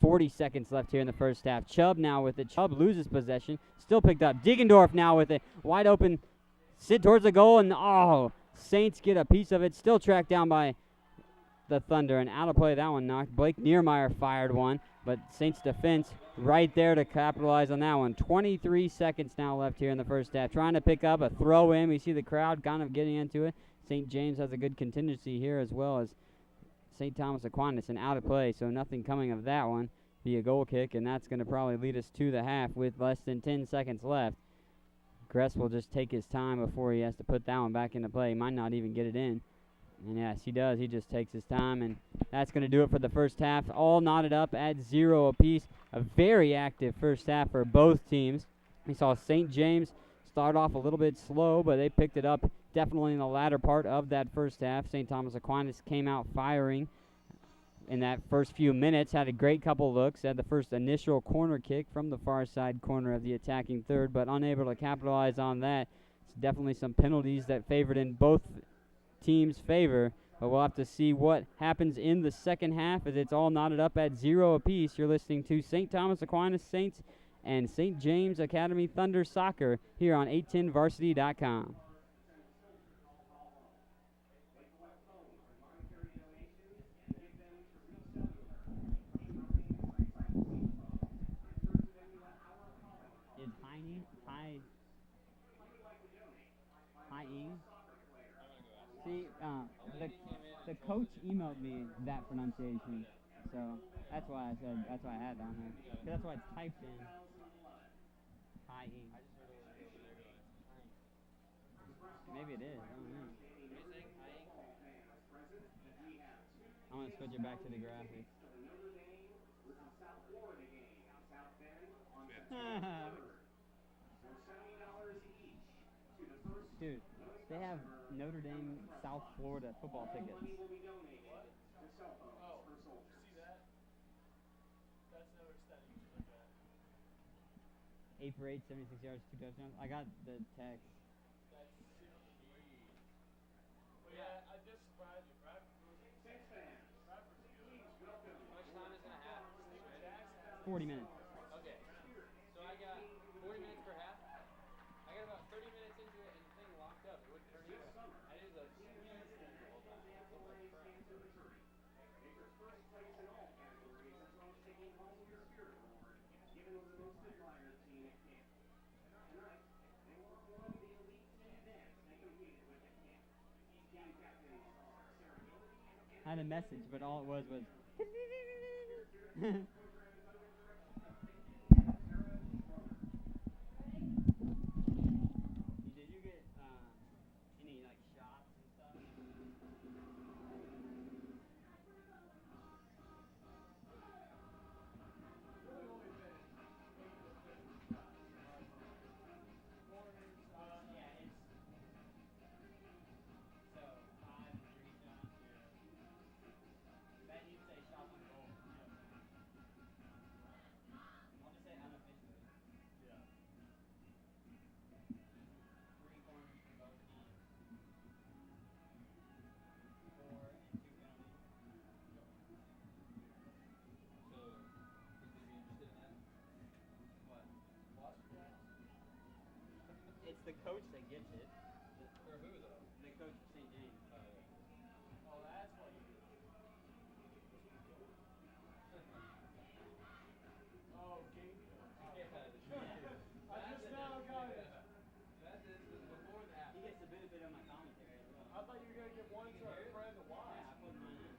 A: .40 seconds left here in the first half. Chubb now with it. Chubb loses possession. Still picked up. Diegendorf now with it. Wide open. Sit towards the goal, and Saints get a piece of it. Still tracked down by the Thunder, and out of play that one knocked. Blake Niermeyer fired one, but Saints defense right there to capitalize on that one. 23 seconds now left here in the first half. Trying to pick up a throw in. We see the crowd kind of getting into it. St. James has a good contingency here as well as St. Thomas Aquinas, and out of play, so nothing coming of that one. Be a goal kick, and that's going to probably lead us to the half with less than 10 seconds left. Gress will just take his time before he has to put that one back into play. He might not even get it in. And yes, he does. He just takes his time, and that's going to do it for the first half. All knotted up at 0 apiece. A very active first half for both teams. We saw St. James start off a little bit slow, but they picked it up definitely in the latter part of that first half. St. Thomas Aquinas came out firing in that first few minutes, had a great couple looks, had the first initial corner kick from the far side corner of the attacking third, but unable to capitalize on that. It's definitely some penalties that favored in both teams' favor, but we'll have to see what happens in the second half as it's all knotted up at 0 apiece. You're listening to St. Thomas Aquinas Saints and St. James Academy Thunder Soccer here on 810varsity.com. See, the coach emailed me that pronunciation. So that's why I had down there. 'Cause that's why it's typed in. High E. Maybe it is. I don't know. I'm gonna switch it back to the graphics. Dude, they have Notre Dame South Florida football tickets.
B: Oh, see that? That's another stat you should look at.
A: 8 for 8, 76 yards, 2 touchdowns. I got the text.
B: That's super weird. But yeah, I'm just surprised you. Bradford's good.
C: How much time is in a half?
B: Steven Jackson has
A: 40 minutes.
C: Okay. So I got 40 minutes per half. I got about 30 minutes into it and the thing locked up. It wouldn't turn either. I did the squeeze thing the whole time. It looked like crap.
A: I had a message, but all it was. Did you get any like shots and stuff?
B: really only been maybe the 50 shots so far. Corners,
A: Yeah, it's so 5 and 3 shots. That you say shots on goal.
B: Yep.
A: I'll just say unofficially.
B: Yeah.
A: 3 corners from both teams. 4 and 2 penalties.
C: So, would you be interested in that?
A: What?
B: Watching that?
A: It's the coach that gets it.
C: For who though?
A: The coach for St. James.
C: Oh yeah.
B: Oh, that's why you do it. Oh, game film. Oh,
C: Yeah,
B: I just now got it.
C: That's it. This is before and after.
A: He gets the benefit of my commentary as well.
B: I thought you were gonna give one to our friend the Wasp.
A: Yeah, I put mine in.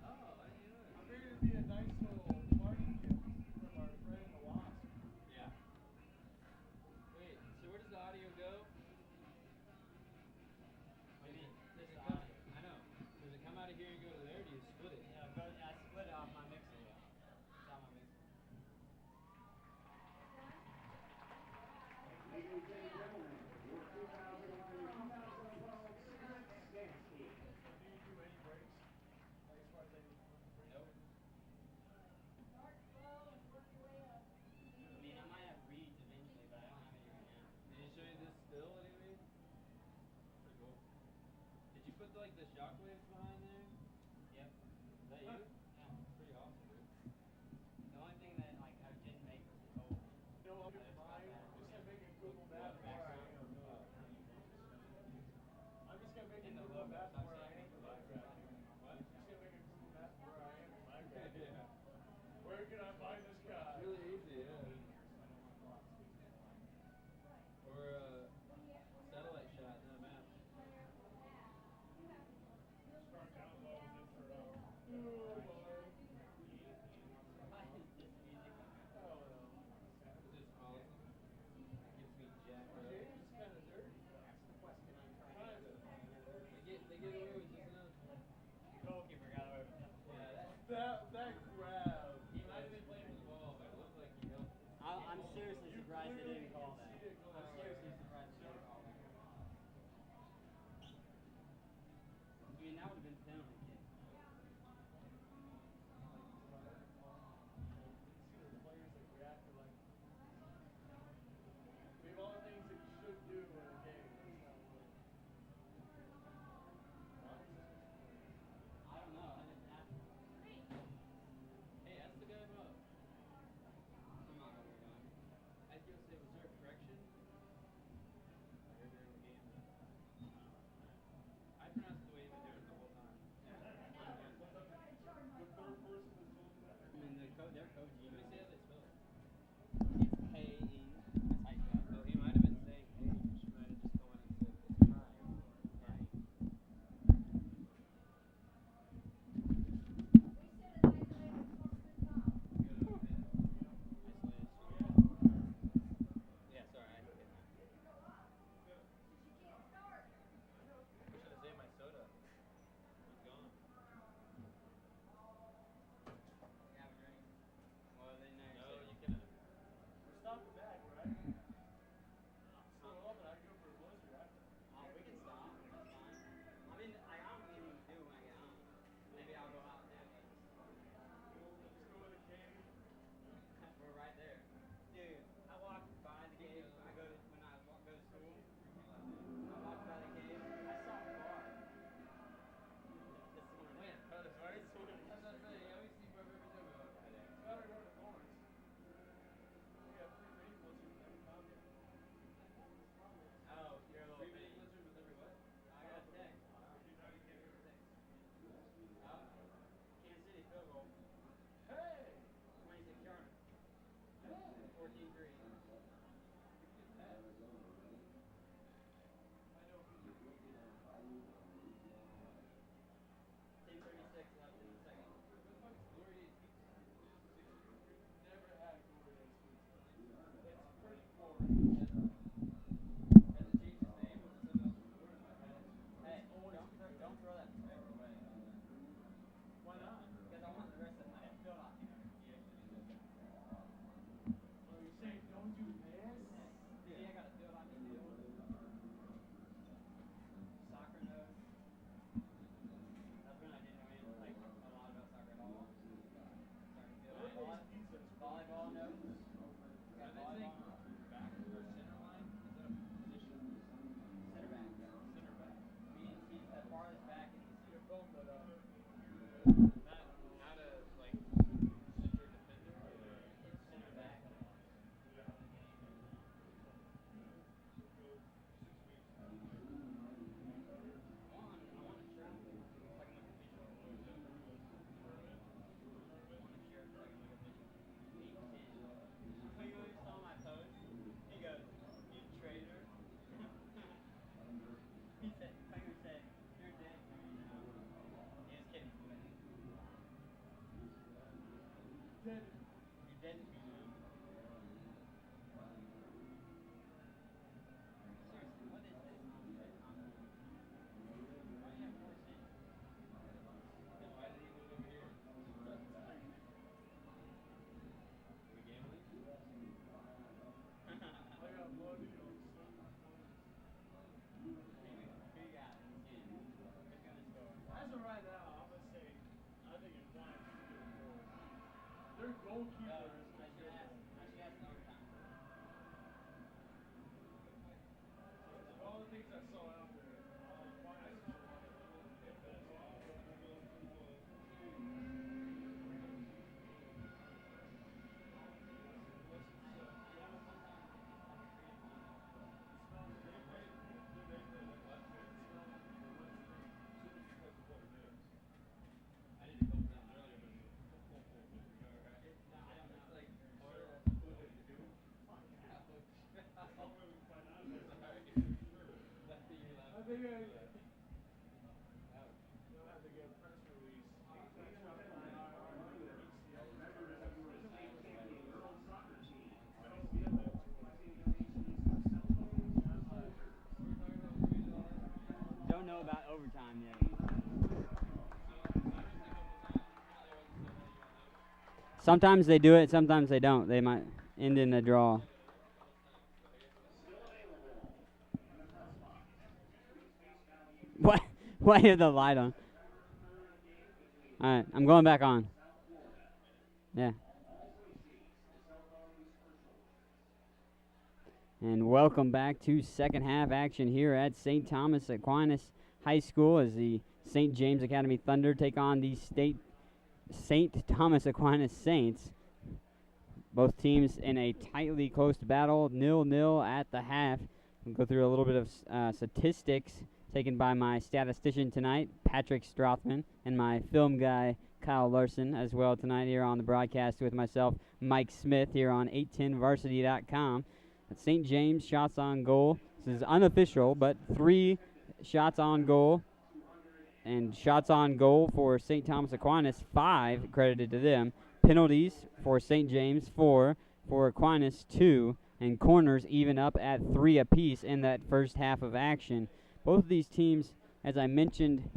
C: Oh, I didn't know
B: I
C: that.
B: figured it'd be a nice little party gift from our friend the Wasp.
C: Yeah. Wait, so where does the audio go?
A: What do you mean?
C: Does it come? I know. Does it come out of here and go to there? Or do you split it?
A: Yeah, I split it off my mixer. It's on my mixer.
B: So do you do any breaks? Like as far as any breaks?
C: Nope.
A: I mean, I might have reads eventually, but I don't have any right now.
C: Did he show you this still that he made? Pretty cool. Did you put like the shockwaves behind there?
A: Yep.
C: Is that you?
A: Yeah.
C: Pretty awesome, dude.
A: The only thing that like I didn't make was the code.
B: No, I'm just gonna make a Google map of where I am. I'm just gonna make a
A: And the
B: Google
A: logo,
B: map
A: stop
B: of where I
A: saying
B: am in
A: logo.
B: Minecraft.
C: What?
B: I'm just gonna make a Google map of where I am in Minecraft.
C: Yeah.
B: Where can I find this guy?
C: It's really easy, yeah. Or satellite shot in that map.
B: Start down low and then start up. Oh, Lord.
A: Why is this music on?
B: I don't know.
C: It's just awesome. Gets me jacked up.
B: James is kind of dirty. Kinda.
C: They get away with just enough.
A: The goalkeeper got away with that.
C: Yeah,
B: That grab.
C: Imagine they played for the ball, but it looked like he helped.
B: As of right now, I'm gonna say I think it's 1-2 Their goalkeeper is pretty good. All the things I saw out there, Aquinas is the one that looked the best. I think they'll have to get a press release.
A: Don't know about overtime yet. Sometimes they do it, sometimes they don't. They might end in a draw. What? Why have the light on? All right, I'm going back on. Yeah. And welcome back to second half action here at St. Thomas Aquinas High School as the St. James Academy Thunder take on the St. Thomas Aquinas Saints. Both teams in a tightly close battle, 0-0 at the half. We'll go through a little bit of statistics taken by my statistician tonight, Patrick Strothman, and my film guy, Kyle Larson, as well tonight here on the broadcast with myself, Mike Smith, here on 810varsity.com. St. James shots on goal. This is unofficial, but 3 shots on goal. And shots on goal for St. Thomas Aquinas, 5 credited to them. Penalties for St. James, 4. For Aquinas, 2. And corners even up at 3 apiece in that first half of action. Both of these teams, as I mentioned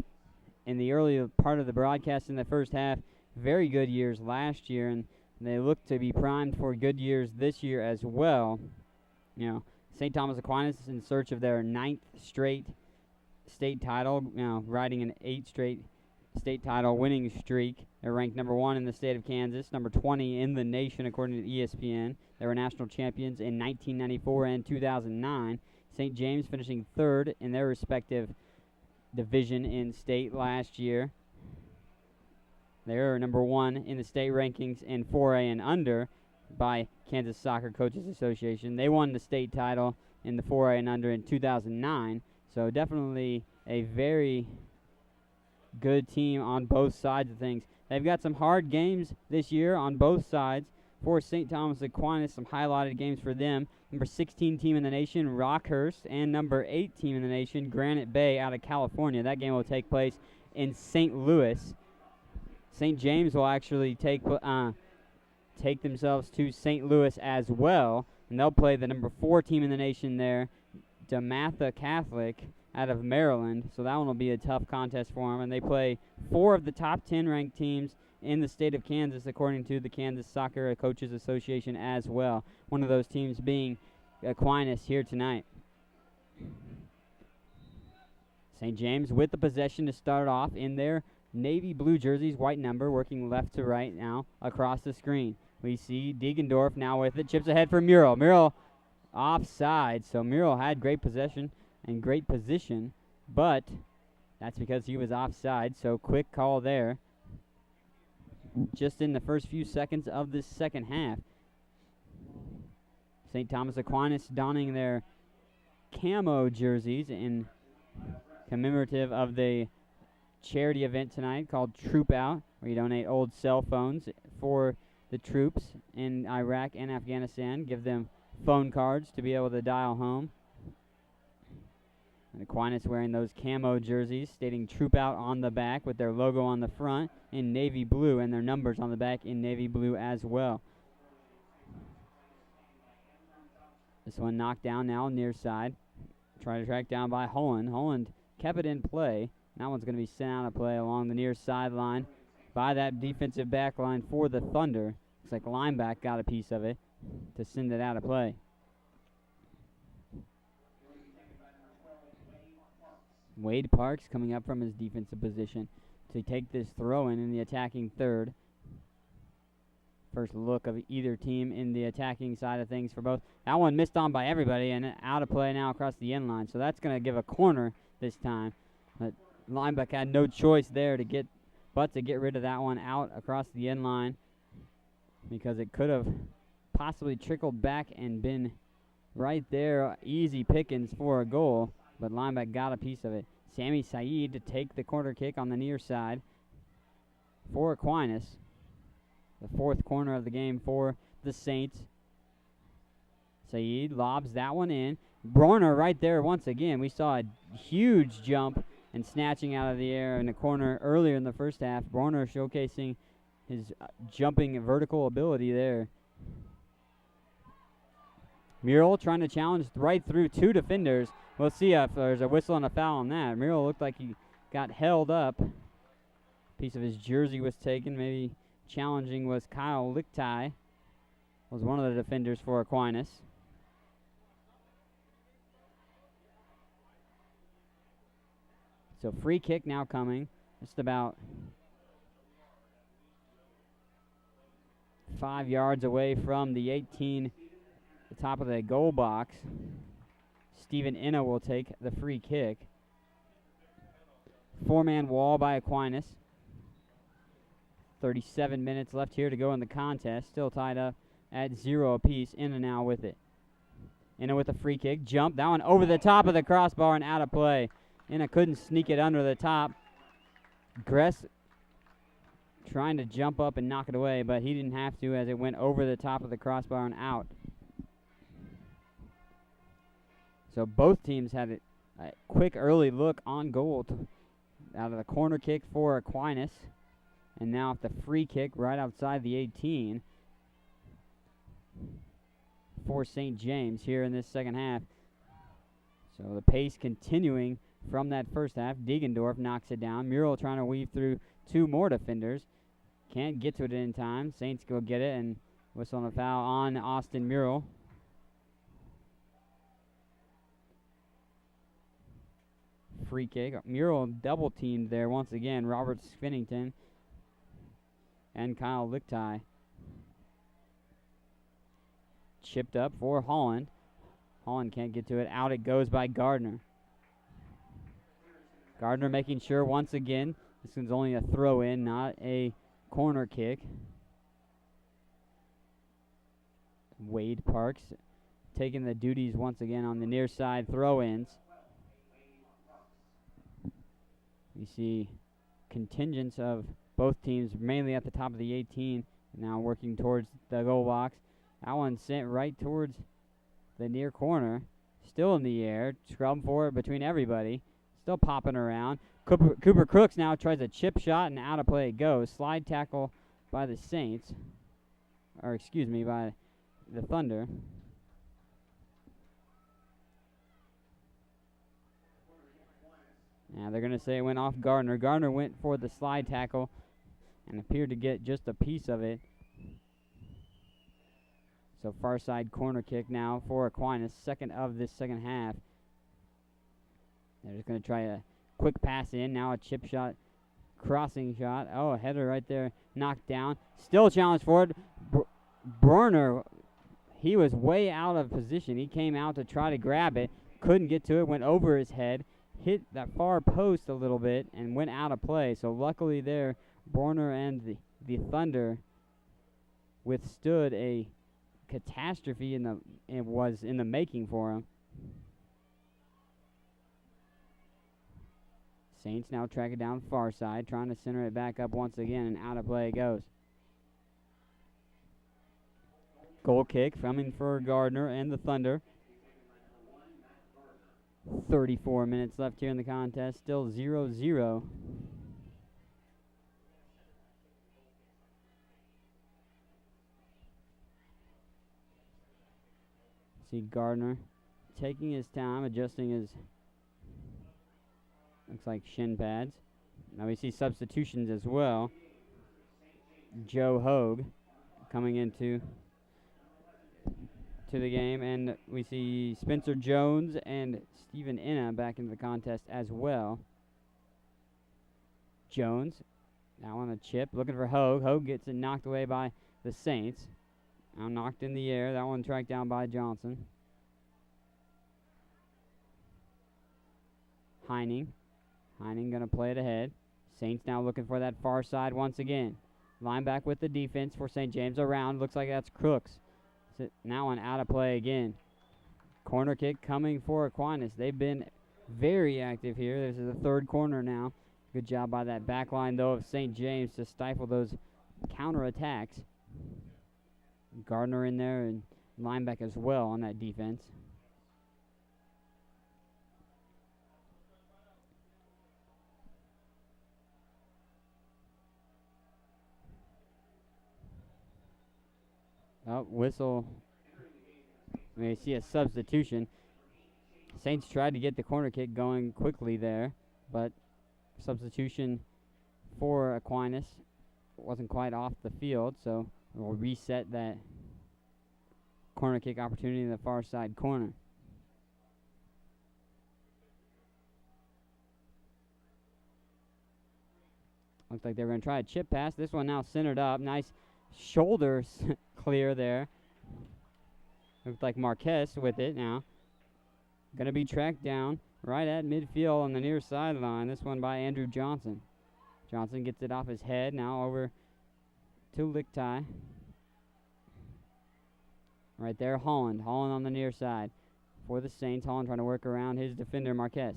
A: in the earlier part of the broadcast in the first half, very good years last year, and they look to be primed for good years this year as well. You know, St. Thomas Aquinas is in search of their 9th straight state title, riding an 8 straight state title winning streak. They're ranked number 1 in the state of Kansas, number 20 in the nation according to ESPN. They were national champions in 1994 and 2009. St. James finishing 3rd in their respective division in state last year. They're number 1 in the state rankings in 4A and under by Kansas Soccer Coaches Association. They won the state title in the 4A and under in 2009. So definitely a very good team on both sides of things. They've got some hard games this year on both sides. For St. Thomas Aquinas, some highlighted games for them. Number 16 team in the nation, Rockhurst, and number 8 team in the nation, Granite Bay out of California. That game will take place in St. Louis. St. James will actually take themselves to St. Louis as well, and they'll play the number 4 team in the nation there, DeMatha Catholic out of Maryland. So that one will be a tough contest for them, and they play 4 of the top 10 ranked teams in the state of Kansas according to the Kansas Soccer Coaches Association as well. One of those teams being Aquinas here tonight. St. James with the possession to start off in their navy blue jerseys, white number, working left to right now across the screen. We see Degendorf now with it, chips ahead for Murrell. Murrell offside, so Murrell had great possession and great position, but that's because he was offside, so quick call there. Just in the first few seconds of this second half. St. Thomas Aquinas donning their camo jerseys in commemorative of the charity event tonight called Troop Out, where you donate old cell phones for the troops in Iraq and Afghanistan. Give them phone cards to be able to dial home. And Aquinas wearing those camo jerseys stating Troop Out on the back with their logo on the front in navy blue and their numbers on the back in navy blue as well. This one knocked down now near side. Try to track down by Holland. Holland kept it in play. That one's going to be sent out of play along the near sideline by that defensive back line for the Thunder. Looks like lineback got a piece of it to send it out of play. Wade Parks coming up from his defensive position to take this throw in the attacking third. First look of either team in the attacking side of things for both. That one missed on by everybody and out of play now across the end line. So that's going to give a corner this time. But linebacker had no choice there to get rid of that one out across the end line because it could have possibly trickled back and been right there. Easy pickings for a goal, but linebacker got a piece of it. Sammy Saeed to take the corner kick on the near side for Aquinas. The fourth corner of the game for the Saints. Saeed lobs that one in. Bronner right there once again. We saw a huge jump and snatching out of the air in the corner earlier in the first half. Bronner showcasing his jumping vertical ability there. Murrell trying to challenge right through two defenders. We'll see if there's a whistle and a foul on that. Murrell looked like he got held up. Piece of his jersey was taken. Maybe challenging was Kyle Lichtai. Was one of the defenders for Aquinas. So free kick now coming. Just about 5 yards away from the 18, the top of the goal box. Stephen Inna will take the free kick. Four-man wall by Aquinas. 37 minutes left here to go in the contest. Still tied up at 0 apiece. Inna now with it. Inna with a free kick. Jump. That one over the top of the crossbar and out of play. Inna couldn't sneak it under the top. Gress trying to jump up and knock it away, but he didn't have to as it went over the top of the crossbar and out. So both teams had a quick early look on goal out of the corner kick for Aquinas. And now at the free kick right outside the 18 for St. James here in this second half. So the pace continuing from that first half. Diegendorf knocks it down. Murrell trying to weave through two more defenders. Can't get to it in time. Saints go get it and whistle on a foul on Austin Murrell. Free kick. Murrell double teamed there once again. Robert Sfinnington and Kyle Lichtai. Chipped up for Holland. Holland can't get to it. Out it goes by Gardner. Gardner making sure once again this one's only a throw in, not a corner kick. Wade Parks taking the duties once again on the near side throw-ins. We see contingents of both teams mainly at the top of the 18, now working towards the goal box. That one sent right towards the near corner. Still in the air. Scrum for it between everybody. Still popping around. Cooper Crooks now tries a chip shot and out of play it goes. Slide tackle by the Saints. Or excuse me, by the Thunder. Now they're going to say it went off Gardner. Gardner went for the slide tackle and appeared to get just a piece of it. So far side corner kick now for Aquinas, second of this second half. They're just going to try a quick pass in. Now a chip shot, crossing shot. Oh, a header right there, knocked down. Still challenged for it. Bronner, he was way out of position. He came out to try to grab it. Couldn't get to it, went over his head. Hit that far post a little bit and went out of play. So luckily there, Bronner and the Thunder withstood a catastrophe it was in the making for him. Saints now track it down far side, trying to center it back up once again, and out of play it goes. Goal kick coming for Gardner and the Thunder. 34 minutes left here in the contest. Still 0-0. See Gardner taking his time, adjusting his, looks like shin pads. Now we see substitutions as well. Joe Hogue coming into the game, and we see Spencer Jones and Stephen Inna back into the contest as well. Jones now on a chip, looking for Hogue. Hogue gets it knocked away by the Saints. Now knocked in the air. That one tracked down by Johnson. Heining going to play it ahead. Saints now looking for that far side once again. Line back with the defense for St. James around. Looks like that's Crooks. So now on out of play again. Corner kick coming for Aquinas. They've been very active here. This is the third corner now. Good job by that back line, though, of St. James to stifle those counterattacks. Gardner in there and lineback as well on that defense. Oh, whistle. We see a substitution. Saints tried to get the corner kick going quickly there, but substitution for Aquinas wasn't quite off the field, so we'll reset that corner kick opportunity in the far side corner. Looks like they're going to try a chip pass. This one now centered up. Nice shoulders clear there. Looks like Marquez with it now. Going to be tracked down right at midfield on the near sideline. This one by Andrew Johnson. Johnson gets it off his head. Now over to Lichtai. Right there, Holland. Holland on the near side for the Saints. Holland trying to work around his defender, Marquez.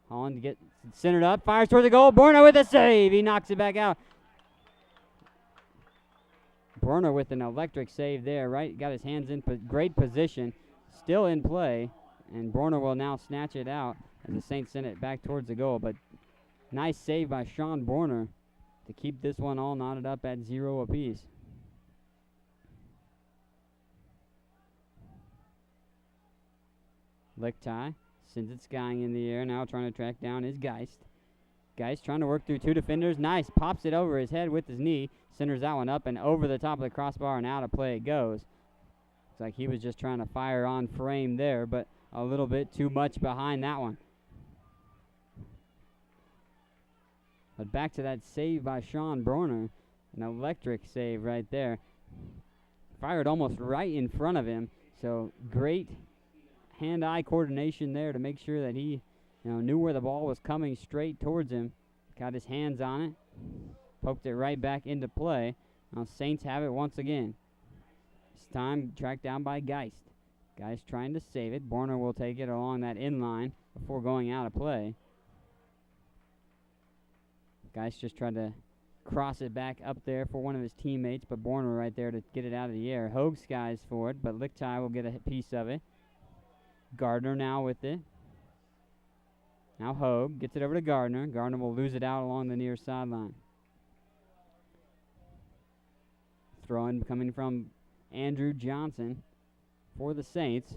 A: Holland gets centered up. Fires towards the goal. Borna with a save. He knocks it back out. Borna with an electric save there, right? Got his hands in great position. Still in play. And Borna will now snatch it out as the Saints send it back towards the goal. But nice save by Sean Borner to keep this one all knotted up at 0 apiece. Lichtai sends it skying in the air. Now trying to track down is Geist. Geist trying to work through two defenders. Nice. Pops it over his head with his knee. Centers that one up and over the top of the crossbar and out of play it goes. Looks like he was just trying to fire on frame there, but a little bit too much behind that one. But back to that save by Sean Broner. An electric save right there. Fired almost right in front of him. So great hand-eye coordination there to make sure that he knew where the ball was coming straight towards him. Got his hands on it. Poked it right back into play. Now Saints have it once again. This time tracked down by Geist. Geist trying to save it. Borner will take it along that inline before going out of play. Geist just tried to cross it back up there for one of his teammates, but Borner right there to get it out of the air. Hogue skies for it, but Lichtai will get a piece of it. Gardner now with it. Now Hogue gets it over to Gardner. Gardner will lose it out along the near sideline. Throw-in coming from Andrew Johnson for the Saints.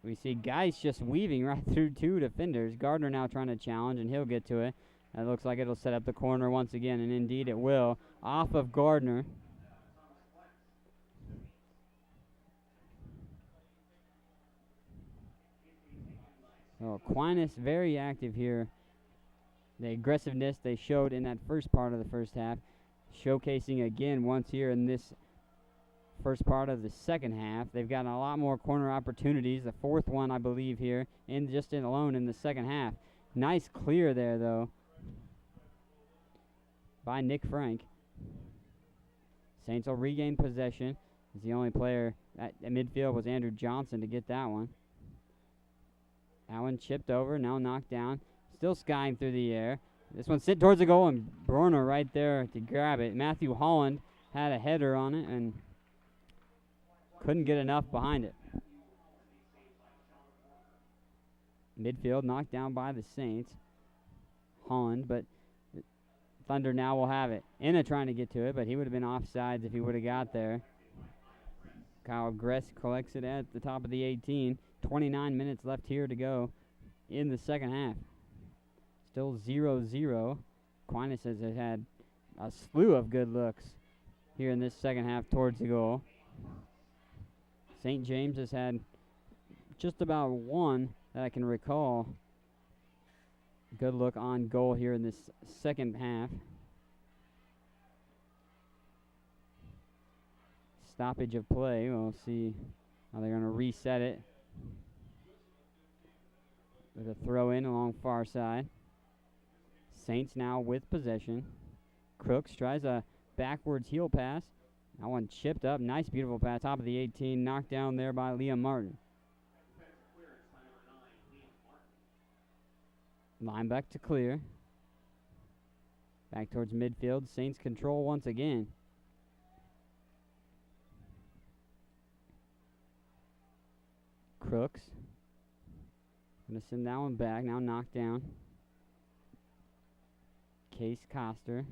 A: We see Geist just weaving right through two defenders. Gardner now trying to challenge, and he'll get to it. It looks like it'll set up the corner once again, and indeed it will. Off of Gardner. Oh, Aquinas very active here. The aggressiveness they showed in that first part of the first half, showcasing again once here in this first part of the second half. They've gotten a lot more corner opportunities. The fourth one, I believe, here, alone in the second half. Nice clear there, though, by Nick Frank. Saints will regain possession. As the only player at midfield was Andrew Johnson to get that one. That one chipped over, now knocked down. Still skying through the air. This one sent towards the goal, and Brunner right there to grab it. Matthew Holland had a header on it, and couldn't get enough behind it. Midfield knocked down by the Saints. Holland, but Thunder now will have it. Inna trying to get to it, but he would have been offsides if he would have got there. Kyle Gress collects it at the top of the 18. 29 minutes left here to go in the second half. Still 0-0. Aquinas has had a slew of good looks here in this second half towards the goal. St. James has had just about one that I can recall. Good look on goal here in this second half. Stoppage of play. We'll see how they're going to reset it. With a throw in along far side. Saints now with possession. Crooks tries a backwards heel pass. That one chipped up. Nice, beautiful pass. Top of the 18. Knocked down there by Liam Martin. Line back to clear. Back towards midfield. Saints control once again. Crooks. Going to send that one back. Now knocked down. Case Coster.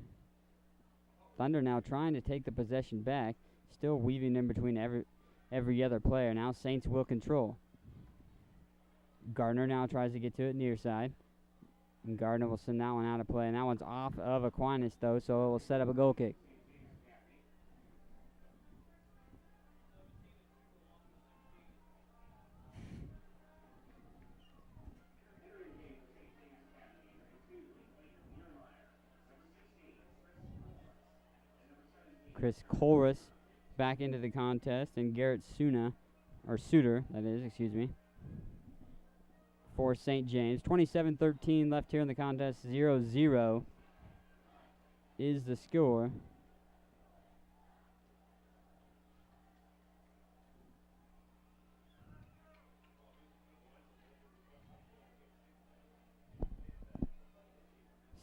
A: Thunder now trying to take the possession back. Still weaving in between every other player. Now Saints will control. Gardner now tries to get to it near side. And Gardner will send that one out of play. And that one's off of Aquinas, though, so it will set up a goal kick. Chris Colrus back into the contest, and Garrett Suter, for St. James. 27-13 left here in the contest. 0-0 is the score.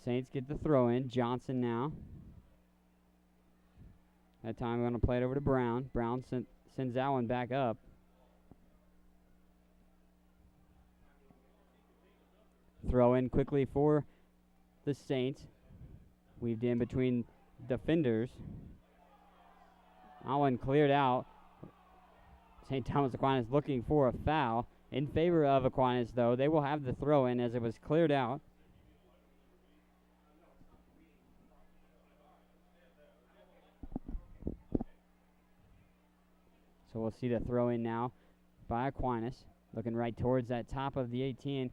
A: Saints get the throw in. Johnson now. That time we're going to play it over to Brown. Brown sends that one back up. Throw in quickly for the Saints. Weaved in between defenders. That one cleared out. St. Thomas Aquinas looking for a foul in favor of Aquinas, though. They will have the throw in as it was cleared out. So we'll see the throw in now by Aquinas. Looking right towards that top of the 18.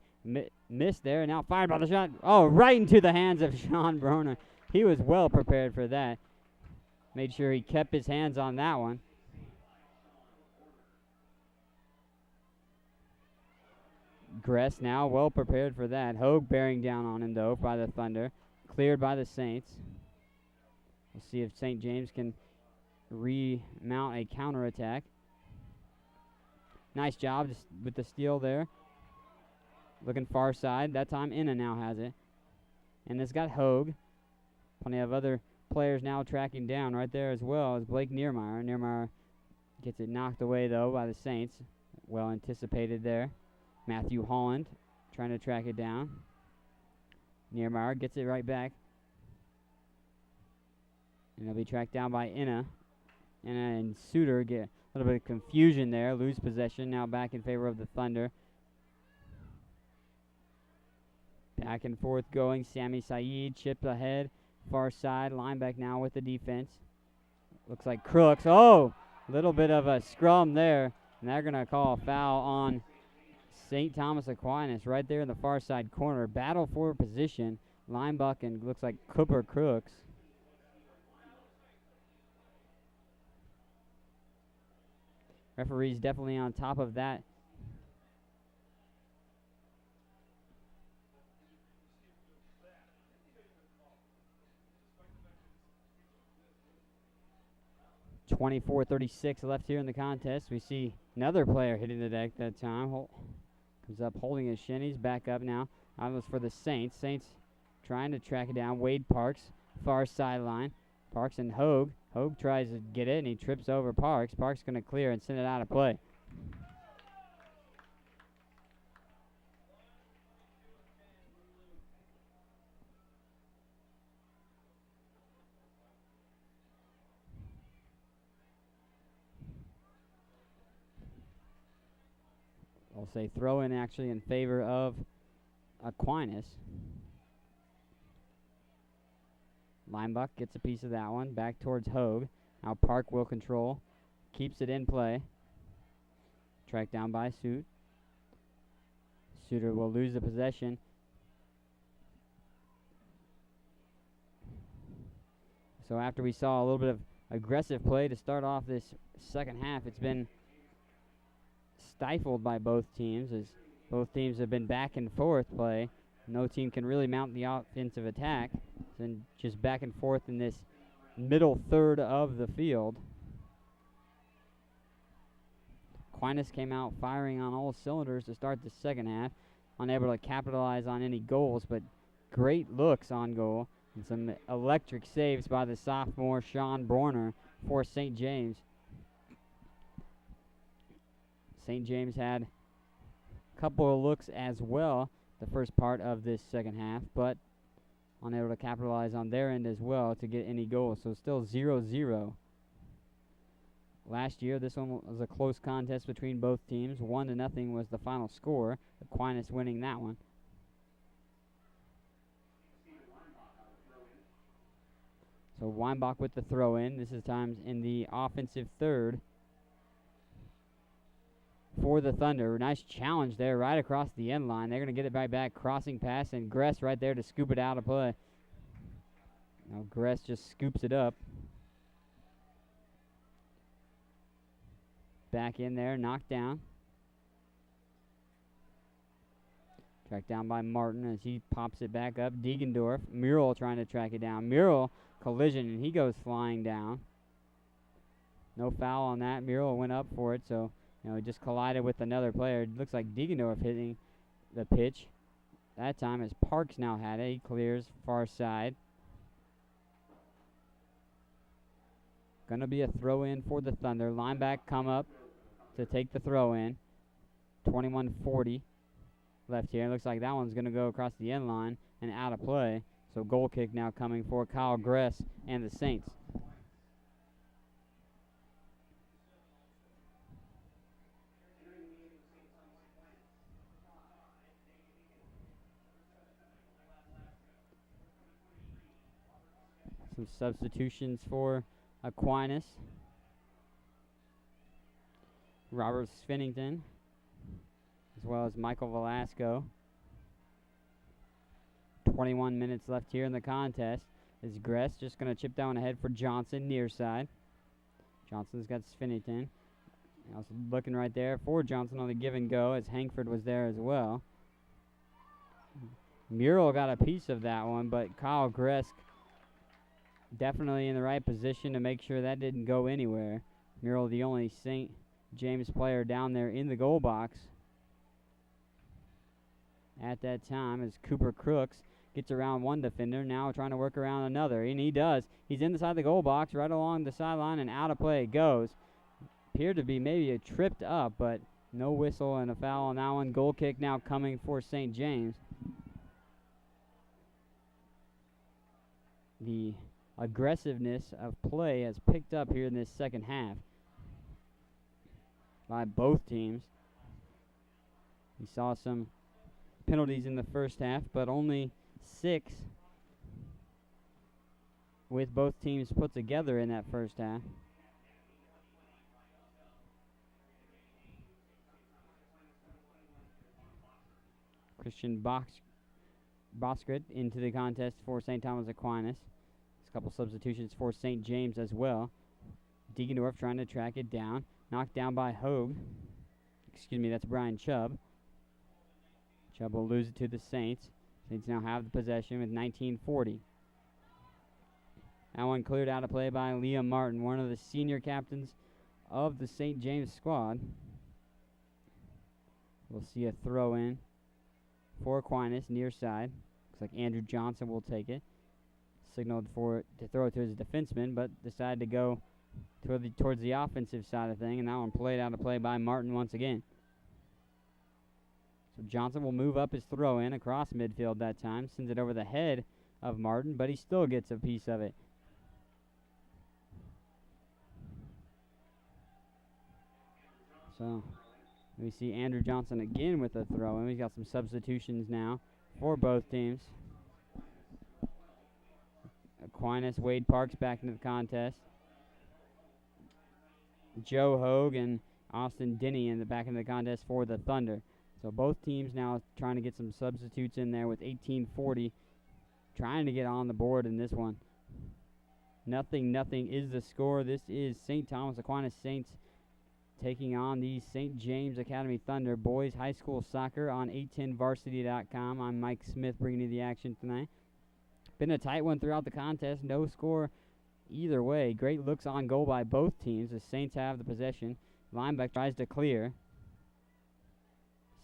A: Missed there, now fired by the shot. Oh, right into the hands of Sean Broner. He was well prepared for that. Made sure he kept his hands on that one. Gress now well prepared for that. Hogue bearing down on him, though, by the Thunder. Cleared by the Saints. We'll see if St. James can remount a counterattack. Nice job just with the steal there. Looking far side. That time Inna now has it. And it's got Hogue. Plenty of other players now tracking down right there as well as Blake Niermeyer. Niermeyer gets it knocked away, though, by the Saints. Well anticipated there. Matthew Holland trying to track it down. Niermeyer gets it right back. And it'll be tracked down by Inna. Inna and Suter get a little bit of confusion there. Lose possession. Now back in favor of the Thunder. Back and forth going. Sami Saeed chips ahead. Far side. Lineback now with the defense. Looks like Crooks. Oh! A little bit of a scrum there. And they're going to call a foul on St. Thomas Aquinas right there in the far side corner. Battle for position. Linebacker and looks like Cooper Crooks. Referee's definitely on top of that. .24-36 left here in the contest. We see another player hitting the deck that time. Comes up holding his shin. Back up now. That was for the Saints. Saints trying to track it down. Wade Parks, far sideline. Parks and Hogue. Hogue tries to get it, and he trips over Parks. Parks going to clear and send it out of play. I'll say throw in actually in favor of Aquinas. Linebuck gets a piece of that one. Back towards Hogue. Now Park will control. Keeps it in play. Tracked down by Suit. Suter will lose the possession. So after we saw a little bit of aggressive play to start off this second half, it's been stifled by both teams as both teams have been back and forth play. No team can really mount the offensive attack. And just back and forth in this middle third of the field. Aquinas came out firing on all cylinders to start the second half, unable to capitalize on any goals, but great looks on goal and some electric saves by the sophomore Sean Borner for St. James. St. James had a couple of looks as well the first part of this second half, but unable to capitalize on their end as well to get any goals. So still 0-0. Last year, this one was a close contest between both teams. 1-0 was the final score. Aquinas winning that one. So Weinbach with the throw in. This is times in the offensive third for the Thunder. Nice challenge there right across the end line. They're going to get it right back. Crossing pass, and Gress right there to scoop it out of play. Now Gress just scoops it up. Back in there, knocked down. Tracked down by Martin as he pops it back up. Diegendorf, Murrell trying to track it down. Murrell, collision, and he goes flying down. No foul on that. Murrell went up for it, so he just collided with another player. It looks like Diegendorf hitting the pitch. That time as Parks now had it. He clears far side. Going to be a throw-in for the Thunder. Lineback come up to take the throw-in. 21:40 left here. Looks like that one's going to go across the end line and out of play. So goal kick now coming for Kyle Gress and the Saints. Some substitutions for Aquinas. Robert Svinnington, as well as Michael Velasco. 21 minutes left here in the contest. Is Gress just going to chip down ahead for Johnson, near side. Johnson's got Svinnington. Also looking right there for Johnson on the give and go as Hankford was there as well. Murrell got a piece of that one, but Kyle Gress definitely in the right position to make sure that didn't go anywhere. Murrell, the only St. James player down there in the goal box at that time, as Cooper Crooks gets around one defender, now trying to work around another, and he does. He's inside the goal box, right along the sideline, and out of play it goes. Appeared to be maybe a tripped up, but no whistle and a foul on that one. Goal kick now coming for St. James. The aggressiveness of play has picked up here in this second half by both teams. We saw some penalties in the first half, but only 6 with both teams put together in that first half. Christian Boskrit into the contest for St. Thomas Aquinas. A couple substitutions for St. James as well. Diegendorf trying to track it down. Knocked down by Hogue. Excuse me, that's Brian Chubb. Chubb will lose it to the Saints. Saints now have the possession with 19:40. That one cleared out of play by Liam Martin, one of the senior captains of the St. James squad. We'll see a throw in for Aquinas near side. Looks like Andrew Johnson will take it. signaled for it to throw it to his defenseman, but decided to go towards the offensive side of thing, and that one played out of play by Martin once again. So Johnson will move up his throw in across midfield that time, sends it over the head of Martin, but he still gets a piece of it. So we see Andrew Johnson again with a throw in. We've got some substitutions now for both teams. Aquinas, Wade Parks back into the contest. Joe Hogue and Austin Denny in the back into the contest for the Thunder. So both teams now trying to get some substitutes in there with 18:40, trying to get on the board in this one. Nothing is the score. This is St. Thomas Aquinas Saints taking on the St. James Academy Thunder boys high school soccer on 810varsity.com. I'm Mike Smith bringing you the action tonight. Been a tight one throughout the contest. No score either way. Great looks on goal by both teams. The Saints have the possession. Linebacker tries to clear.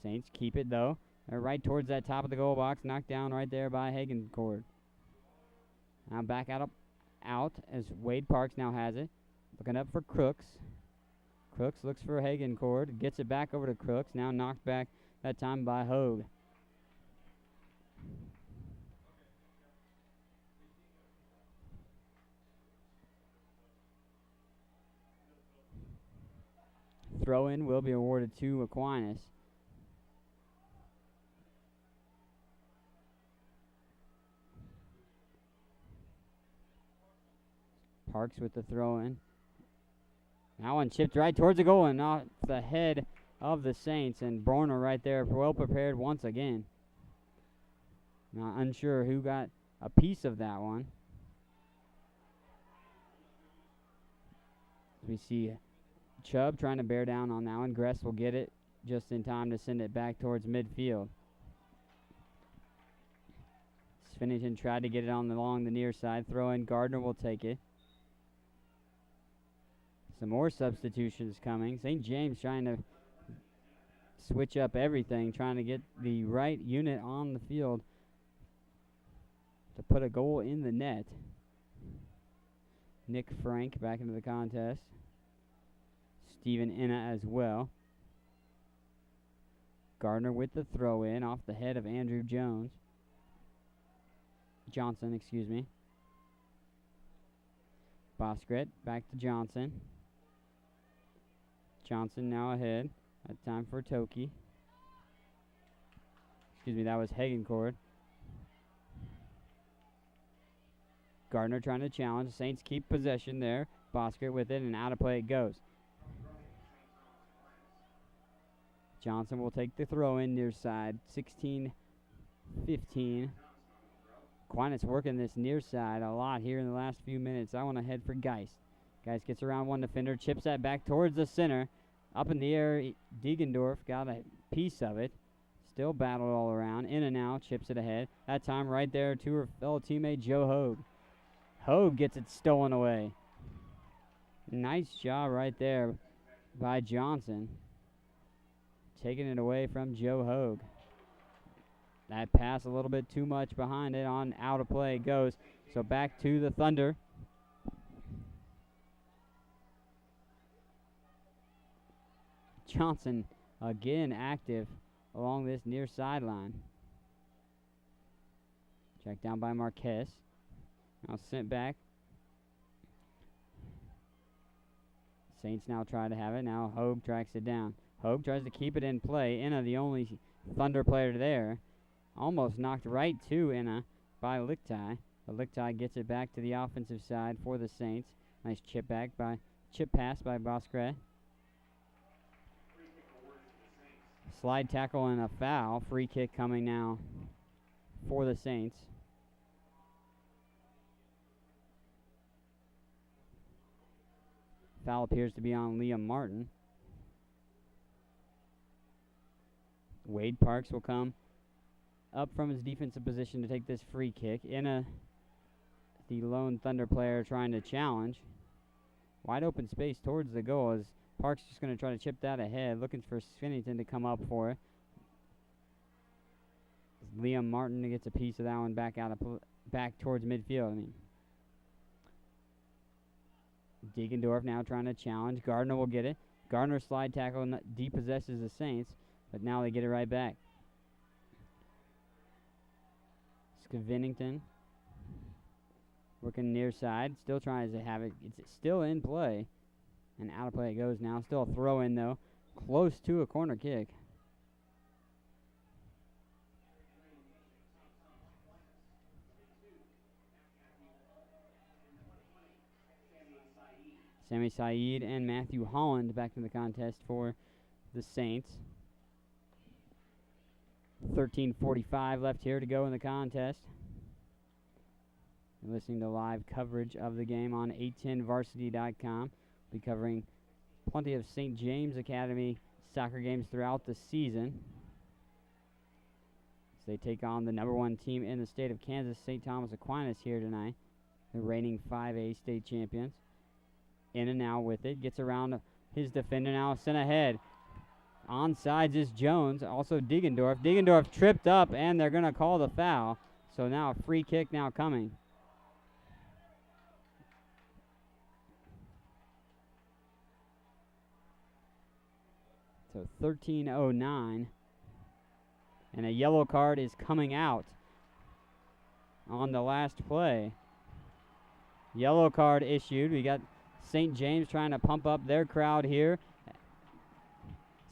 A: Saints keep it though. They're right towards that top of the goal box. Knocked down right there by Hagencord. Now back out as Wade Parks now has it. Looking up for Crooks. Crooks looks for Hagencord. Gets it back over to Crooks. Now knocked back that time by Hogue. Throw in will be awarded to Aquinas. Parks with the throw in. That one chipped right towards the goal and off the head of the Saints, and Borner right there, well prepared once again. Not unsure who got a piece of that one. We see Chubb trying to bear down on that one. Gress will get it just in time to send it back towards midfield. Finishing tried to get it along the near side. Throw in, Gardner will take it. Some more substitutions coming. St. James trying to switch up everything, trying to get the right unit on the field to put a goal in the net. Nick Frank back into the contest. Steven Enna as well. Gardner with the throw in off the head of Andrew Johnson, excuse me. Boskret back to Johnson. Johnson now ahead. Time for Toki. Excuse me, that was Hagencord. Gardner trying to challenge. Saints keep possession there. Boskret with it, and out of play it goes. Johnson will take the throw in near side. 16-15. Aquinas working this near side a lot here in the last few minutes. I want to head for Geist. Geist gets around one defender, chips that back towards the center. Up in the air, Diegendorf got a piece of it. Still battled all around. In and out, chips it ahead. That time right there to her fellow teammate Joe Hogue. Hogue gets it stolen away. Nice job right there by Johnson. Taking it away from Joe Hogue. That pass a little bit too much behind it. On out of play it goes. So back to the Thunder. Johnson again active along this near sideline. Checked down by Marquez. Now sent back. Saints now try to have it. Now Hogue tracks it down. Hogue tries to keep it in play. Enna, the only Thunder player there. Almost knocked right to Enna by Lichtai. But Lichtai gets it back to the offensive side for the Saints. Nice chip pass by Boskret. Slide tackle and a foul. Free kick coming now for the Saints. Foul appears to be on Liam Martin. Wade Parks will come up from his defensive position to take this free kick. Enna, the lone Thunder player, trying to challenge. Wide open space towards the goal as Parks just going to try to chip that ahead, looking for Svenington to come up for it. Liam Martin gets a piece of that one back out of back towards midfield. I mean, Degendorf now trying to challenge. Gardner will get it. Gardner slide tackle and depossesses the Saints, but now they get it right back. Skavennington working near side, still tries to have it. It's still in play, and out of play it goes now. Still a throw in though, close to a corner kick. Sammy Saeed and Matthew Holland back in the contest for the Saints. 13:45 left here to go in the contest. You're listening to live coverage of the game on 810varsity.com. We'll be covering plenty of St. James Academy soccer games throughout the season. As they take on the #1 team in the state of Kansas, St. Thomas Aquinas, here tonight. The reigning 5A state champions. In and out with it. Gets around his defender now. Sent ahead. Onsides is Jones. Also Degendorf. Degendorf tripped up, and they're going to call the foul. So now a free kick now coming. So 13:09. And a yellow card is coming out on the last play. Yellow card issued. We got St. James trying to pump up their crowd here.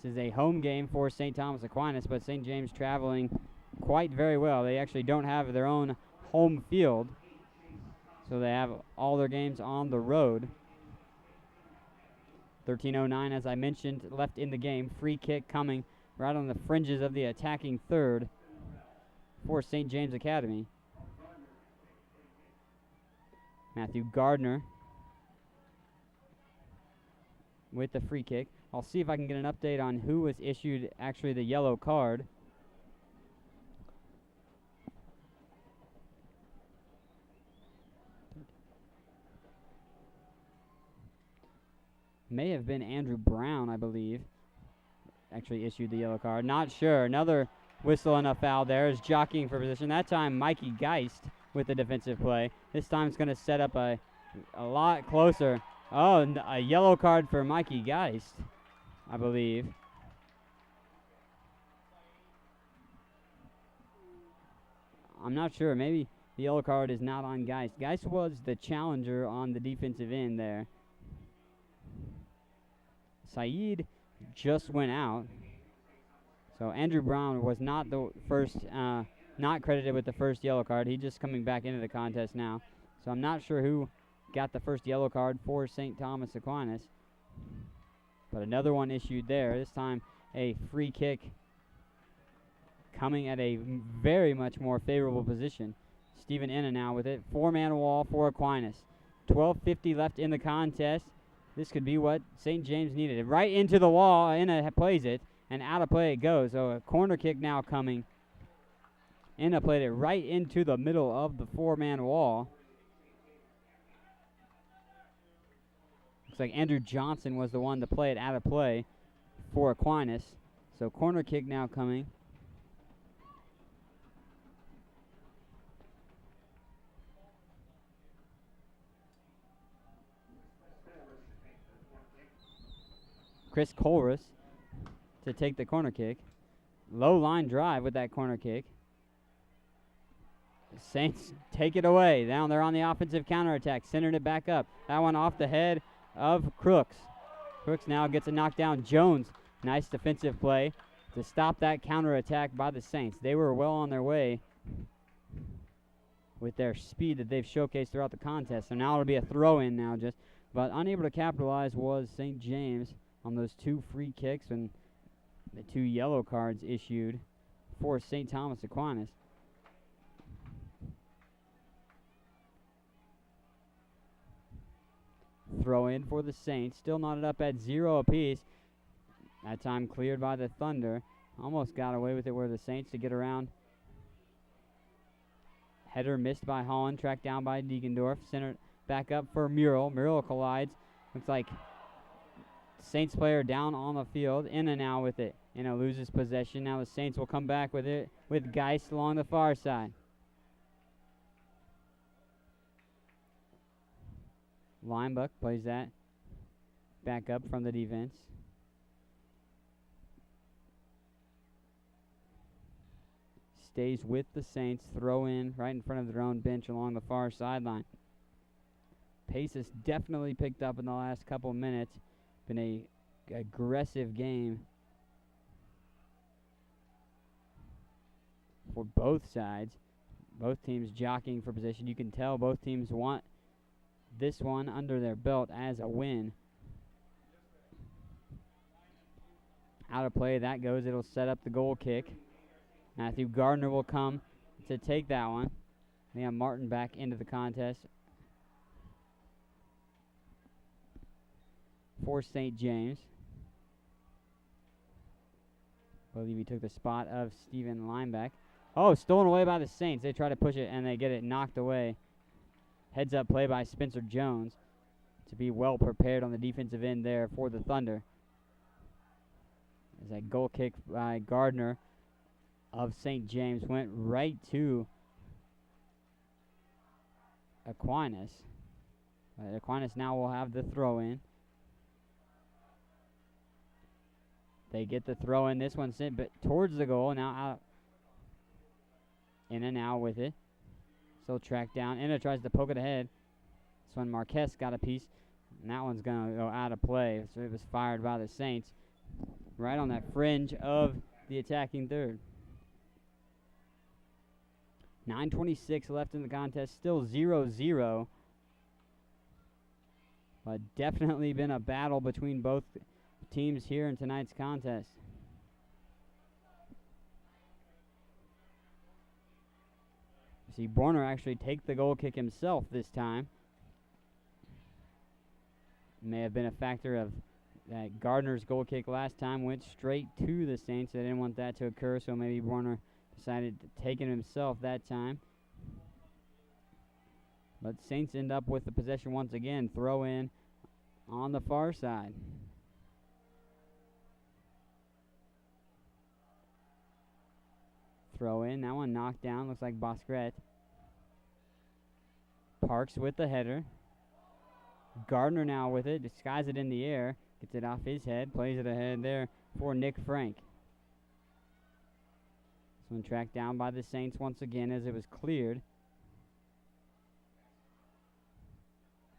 A: This is a home game for St. Thomas Aquinas, but St. James traveling quite very well. They actually don't have their own home field, so they have all their games on the road. 13:09, as I mentioned, left in the game. Free kick coming right on the fringes of the attacking third for St. James Academy. Matthew Gardner with the free kick. I'll see if I can get an update on who was issued actually the yellow card. May have been Andrew Brown, I believe, actually issued the yellow card. Not sure. Another whistle and a foul there is jockeying for position. That time Mikey Geist with the defensive play. This time it's going to set up a lot closer. Oh, a yellow card for Mikey Geist, I believe. I'm not sure. Maybe the yellow card is not on Geist. Geist was the challenger on the defensive end there. Saeed just went out. So Andrew Brown was not the first, not credited with the first yellow card. He's just coming back into the contest now. So I'm not sure who got the first yellow card for St. Thomas Aquinas. But another one issued there. This time a free kick coming at a very much more favorable position. Stephen Enna now with it. 4-man wall for Aquinas. 12:50 left in the contest. This could be what St. James needed. Right into the wall. Enna plays it, and out of play it goes. So a corner kick now coming. Enna played it right into the middle of the 4-man wall. Looks like Andrew Johnson was the one to play it out of play for Aquinas. So corner kick now coming. Chris Colrus to take the corner kick. Low line drive with that corner kick. The Saints take it away. Now they're on the offensive counterattack. Centered it back up. That one off the head of Crooks. Crooks now gets a knockdown. Jones, nice defensive play to stop that counterattack by the Saints. They were well on their way with their speed that they've showcased throughout the contest. So now it'll be a throw-in now just. But unable to capitalize was St. James on those two free kicks and the two yellow cards issued for St. Thomas Aquinas. Throw in for the Saints. Still knotted up at 0 apiece. That time cleared by the Thunder. Almost got away with it where the Saints to get around. Header missed by Holland. Tracked down by Degendorf. Centered back up for Murrell. Murrell collides. Looks like Saints player down on the field. Enna now with it. Enna loses possession. Now the Saints will come back with it with Geist along the far side. Linebuck plays that back up from the defense. Stays with the Saints. Throw in right in front of their own bench along the far sideline. Pace has definitely picked up in the last couple of minutes. Been a aggressive game for both sides. Both teams jockeying for position. You can tell both teams want this one under their belt as a win. Out of play, that goes. It'll set up the goal kick. Matthew Gardner will come to take that one. Liam Martin back into the contest for St. James. I believe he took the spot of Steven Lineback. Oh, stolen away by the Saints. They try to push it, and they get it knocked away. Heads up play by Spencer Jones to be well prepared on the defensive end there for the Thunder. As that goal kick by Gardner of St. James went right to Aquinas. Aquinas now will have the throw in. They get the throw in. This one sent but towards the goal. Now out. In and out with it. Still tracked down. Inna tries to poke it ahead. This one Marquez got a piece. And that one's going to go out of play. So it was fired by the Saints. Right on that fringe of the attacking third. 9:26 left in the contest. Still 0-0. But definitely been a battle between both teams here in tonight's contest. See Borner actually take the goal kick himself this time. May have been a factor of that Gardner's goal kick last time went straight to the Saints. They didn't want that to occur, so maybe Borner decided to take it himself that time. But Saints end up with the possession once again. Throw in on the far side. Throw in. That one knocked down. Looks like Bosquet. Parks with the header. Gardner now with it. Skies it in the air. Gets it off his head. Plays it ahead there for Nick Frank. This one tracked down by the Saints once again as it was cleared.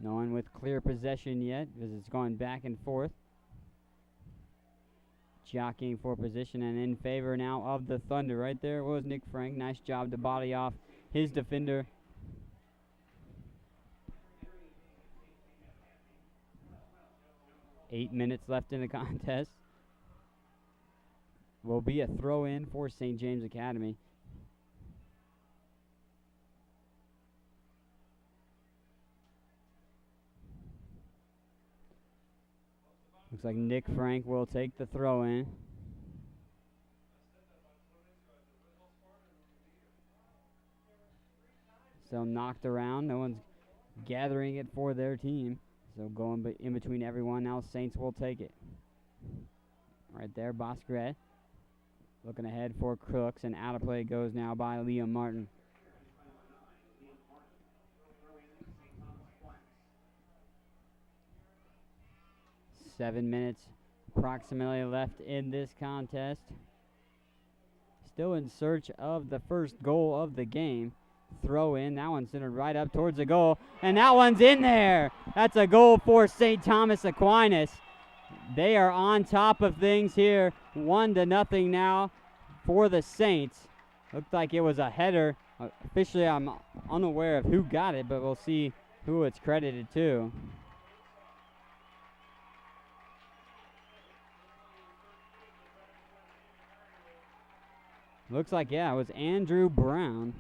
A: No one with clear possession yet because it's going back and forth. Jockeying for position and in favor now of the Thunder. Right there was Nick Frank. Nice job to body off his defender. Eight minutes left in the contest. Will be a throw in for St. James Academy. Looks like Nick Frank will take the throw in. So knocked around. No one's gathering it for their team. So going in between everyone. Now Saints will take it. Right there, Bosquet. Looking ahead for Crooks. And out of play goes now by Liam Martin. Seven minutes approximately left in this contest. Still in search of the first goal of the game. Throw in. That one's centered right up towards the goal. And that one's in there. That's a goal for St. Thomas Aquinas. They are on top of things here. 1-0 now for the Saints. Looked like it was a header. Officially, I'm unaware of who got it, but we'll see who it's credited to. Looks like, yeah, it was Andrew Brown.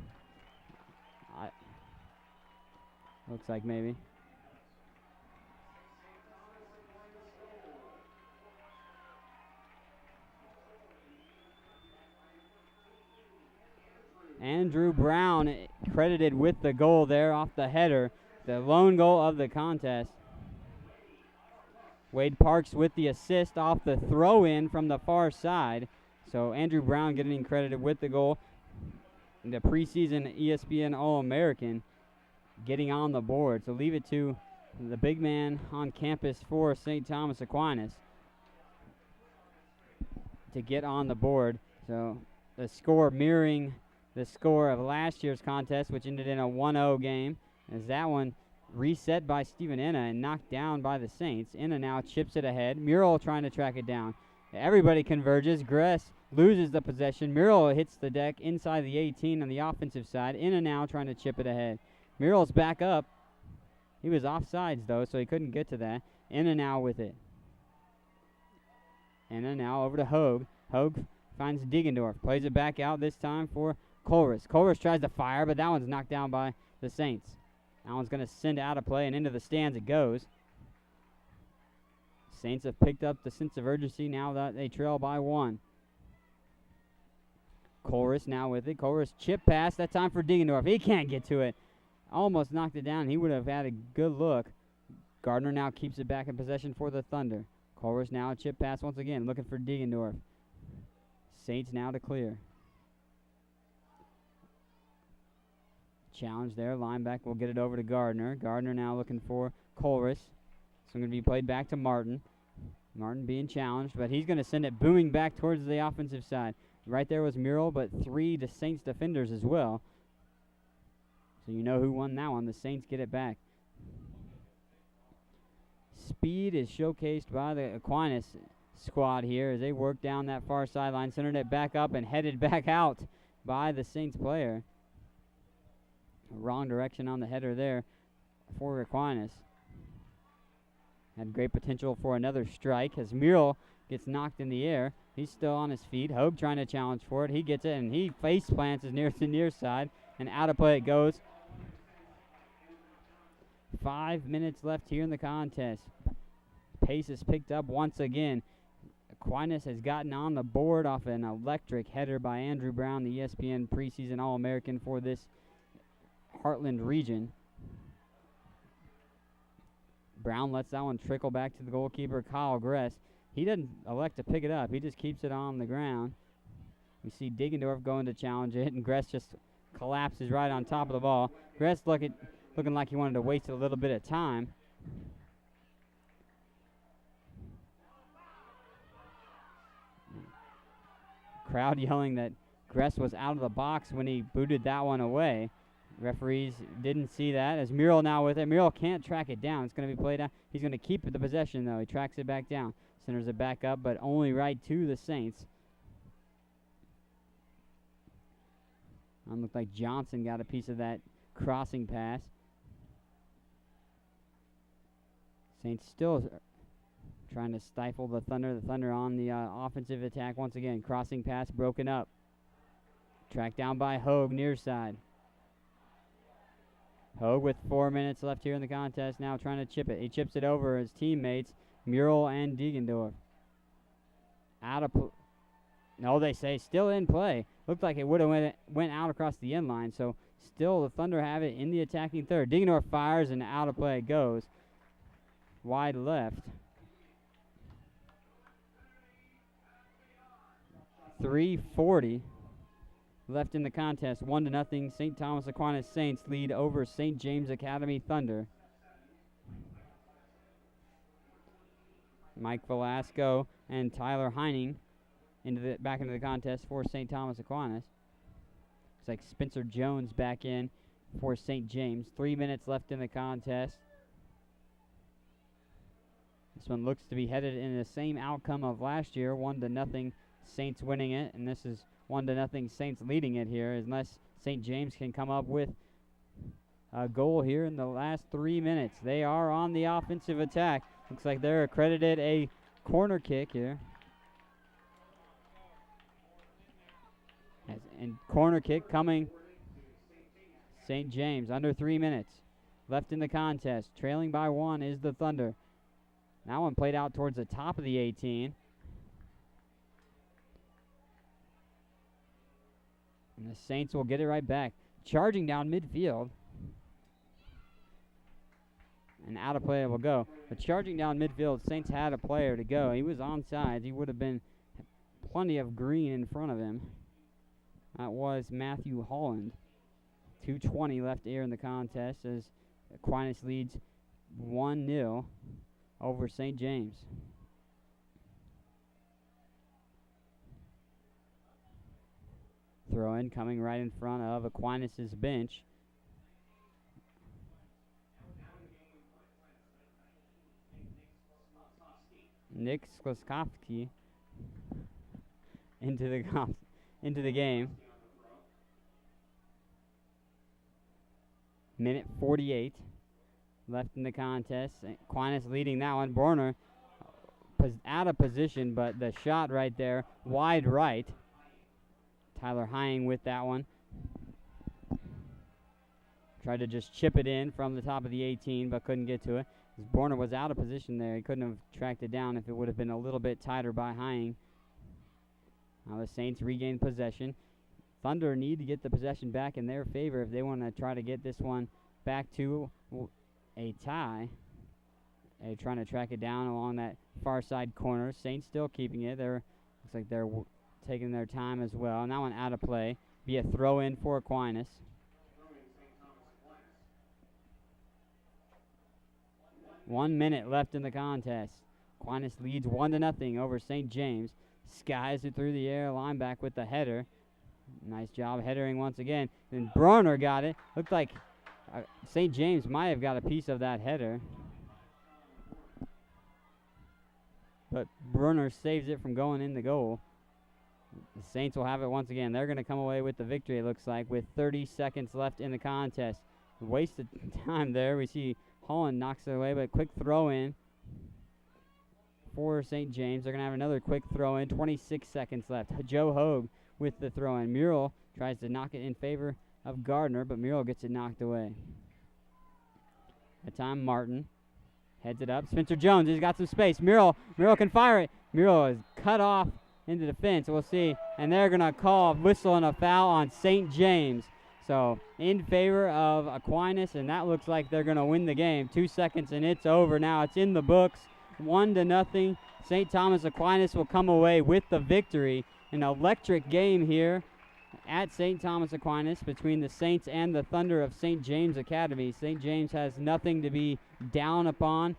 A: Looks like maybe. Andrew Brown credited with the goal there off the header. The lone goal of the contest. Wade Parks with the assist off the throw-in from the far side. So Andrew Brown getting credited with the goal. The preseason ESPN All-American getting on the board. So leave it to the big man on campus for St. Thomas Aquinas, to get on the board. So the score mirroring the score of last year's contest, which ended in a 1-0 game, as that one reset by Stephen Enna and knocked down by the Saints. Enna now chips it ahead. Murrell trying to track it down. Everybody converges. Gress loses the possession. Murrell hits the deck inside the 18 on the offensive side. Enna now trying to chip it ahead. Murrell's back up. He was offsides, though, so he couldn't get to that. Enna now with it. Enna now over to Hogue. Hogue finds Diegendorf. Plays it back out this time for Colress. Colress tries to fire, but that one's knocked down by the Saints. That one's going to send out of play, and into the stands it goes. Saints have picked up the sense of urgency now that they trail by 1. Colress now with it. Colress chip pass. That time for Diegendorf. He can't get to it. Almost knocked it down. He would have had a good look. Gardner now keeps it back in possession for the Thunder. Colress now a chip pass once again, looking for Diegendorf. Saints now to clear. Challenge there. Linebacker will get it over to Gardner. Gardner now looking for Colress. So going to be played back to Martin. Martin being challenged, but he's going to send it booming back towards the offensive side. Right there was Murrell, but 3 to Saints defenders as well. So you know who won that one. The Saints get it back. Speed is showcased by the Aquinas squad here as they work down that far sideline, centered it back up and headed back out by the Saints player. Wrong direction on the header there for Aquinas. Had great potential for another strike as Murrell gets knocked in the air. He's still on his feet. Hogue trying to challenge for it. He gets it, and he face plants as near to the near side, and out of play it goes. 5 minutes left here in the contest. Pace is picked up once again. Aquinas has gotten on the board off an electric header by Andrew Brown, the ESPN preseason All-American for this Heartland region. Brown lets that one trickle back to the goalkeeper, Kyle Gress. He doesn't elect to pick it up. He just keeps it on the ground. We see Diegendorf going to challenge it, and Gress just collapses right on top of the ball. Gress looking like he wanted to waste a little bit of time. Crowd yelling that Gress was out of the box when he booted that one away. Referees didn't see that as Murrell now with it. Murrell can't track it down. It's going to be played out. He's going to keep the possession, though. He tracks it back down. Centers it back up, but only right to the Saints. Looked like Johnson got a piece of that crossing pass. Saints still trying to stifle the Thunder. The Thunder on the offensive attack once again. Crossing pass broken up. Tracked down by Hogue, near side. Hogue with 4 minutes left here in the contest, now trying to chip it. He chips it over his teammates, Murrell and Diegendorf. No, they say still in play. Looked like it would have went out across the end line, so still the Thunder have it in the attacking third. Diegendorf fires and out of play it goes. Wide left. 3:40 left in the contest. 1-0. St. Thomas Aquinas Saints lead over St. James Academy Thunder. Mike Velasco and Tyler Heining back into the contest for St. Thomas Aquinas. Looks like Spencer Jones back in for St. James. 3 minutes left in the contest. This one looks to be headed in the same outcome of last year, 1-0. Saints winning it, and this is 1-0 Saints leading it here, unless St. James can come up with a goal here in the last 3 minutes. They are on the offensive attack. Looks like they're accredited a corner kick here. And corner kick coming. St. James, under 3 minutes left in the contest. Trailing by 1 is the Thunder. That one played out towards the top of the 18. And the Saints will get it right back. Charging down midfield. And out of play it will go. But charging down midfield, Saints had a player to go. He was onside. He would have been plenty of green in front of him. That was Matthew Holland. 2:20 left here in the contest as Aquinas leads 1-0 over St. James. Throw in coming right in front of Aquinas' bench. Nick Sklaskovsky into the game. Minute 48 left in the contest. Aquinas leading that one. Borner out of position, but the shot right there, wide right. Tyler Hying with that one. Tried to just chip it in from the top of the 18, but couldn't get to it. Borner was out of position there. He couldn't have tracked it down if it would have been a little bit tighter by Hying. Now the Saints regain possession. Thunder need to get the possession back in their favor if they want to try to get this one back to a tie. They're trying to track it down along that far side corner. Saints still keeping it. Looks like they're taking their time as well. And that one out of play. Be a throw in for Aquinas. One minute left in the contest. Aquinas leads 1-0 over St. James. Skies it through the air. Line back with the header. Nice job headering once again. Then Brunner got it. Looked like St. James might have got a piece of that header. But Brunner saves it from going in the goal. The Saints will have it once again. They're going to come away with the victory, it looks like, with 30 seconds left in the contest. Wasted time there. We see Holland knocks it away, but quick throw in for St. James. They're going to have another quick throw in. 26 seconds left. Joe Hogue with the throw in. Muriel tries to knock it in favor of Gardner, but Muriel gets it knocked away. That time Martin heads it up. Spencer Jones, he's got some space. Muriel can fire it. Muriel is cut off into the fence. We'll see. And they're going to call a whistle and a foul on St. James. So in favor of Aquinas, and that looks like they're going to win the game. 2 seconds and it's over now. It's in the books. 1-0. St. Thomas Aquinas will come away with the victory. An electric game here at St. Thomas Aquinas between the Saints and the Thunder of St. James Academy. St. James has nothing to be down upon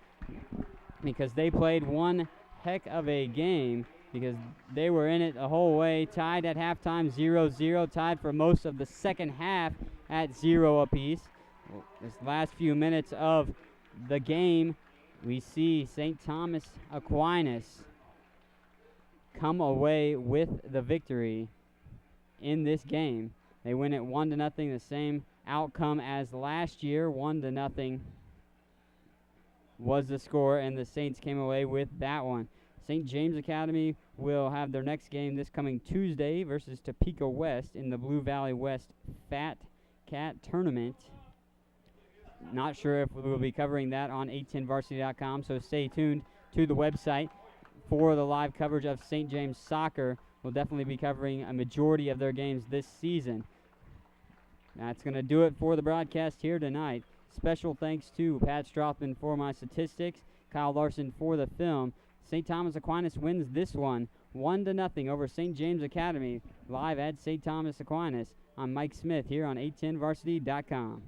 A: because they played one heck of a game, because they were in it the whole way, tied at halftime 0-0, tied for most of the second half at 0 apiece. This last few minutes of the game, we see St. Thomas Aquinas come away with the victory in this game. They win it 1-0, the same outcome as last year. 1-0 was the score, and the Saints came away with that one. St. James Academy will have their next game this coming Tuesday versus Topeka West in the Blue Valley West Fat Cat Tournament. Not sure if we'll be covering that on 810varsity.com, so stay tuned to the website for the live coverage of St. James soccer. We'll definitely be covering a majority of their games this season. That's going to do it for the broadcast here tonight. Special thanks to Pat Strothman for my statistics, Kyle Larson for the film. St. Thomas Aquinas wins this one 1-0 over St. James Academy, live at St. Thomas Aquinas. I'm Mike Smith here on 810varsity.com.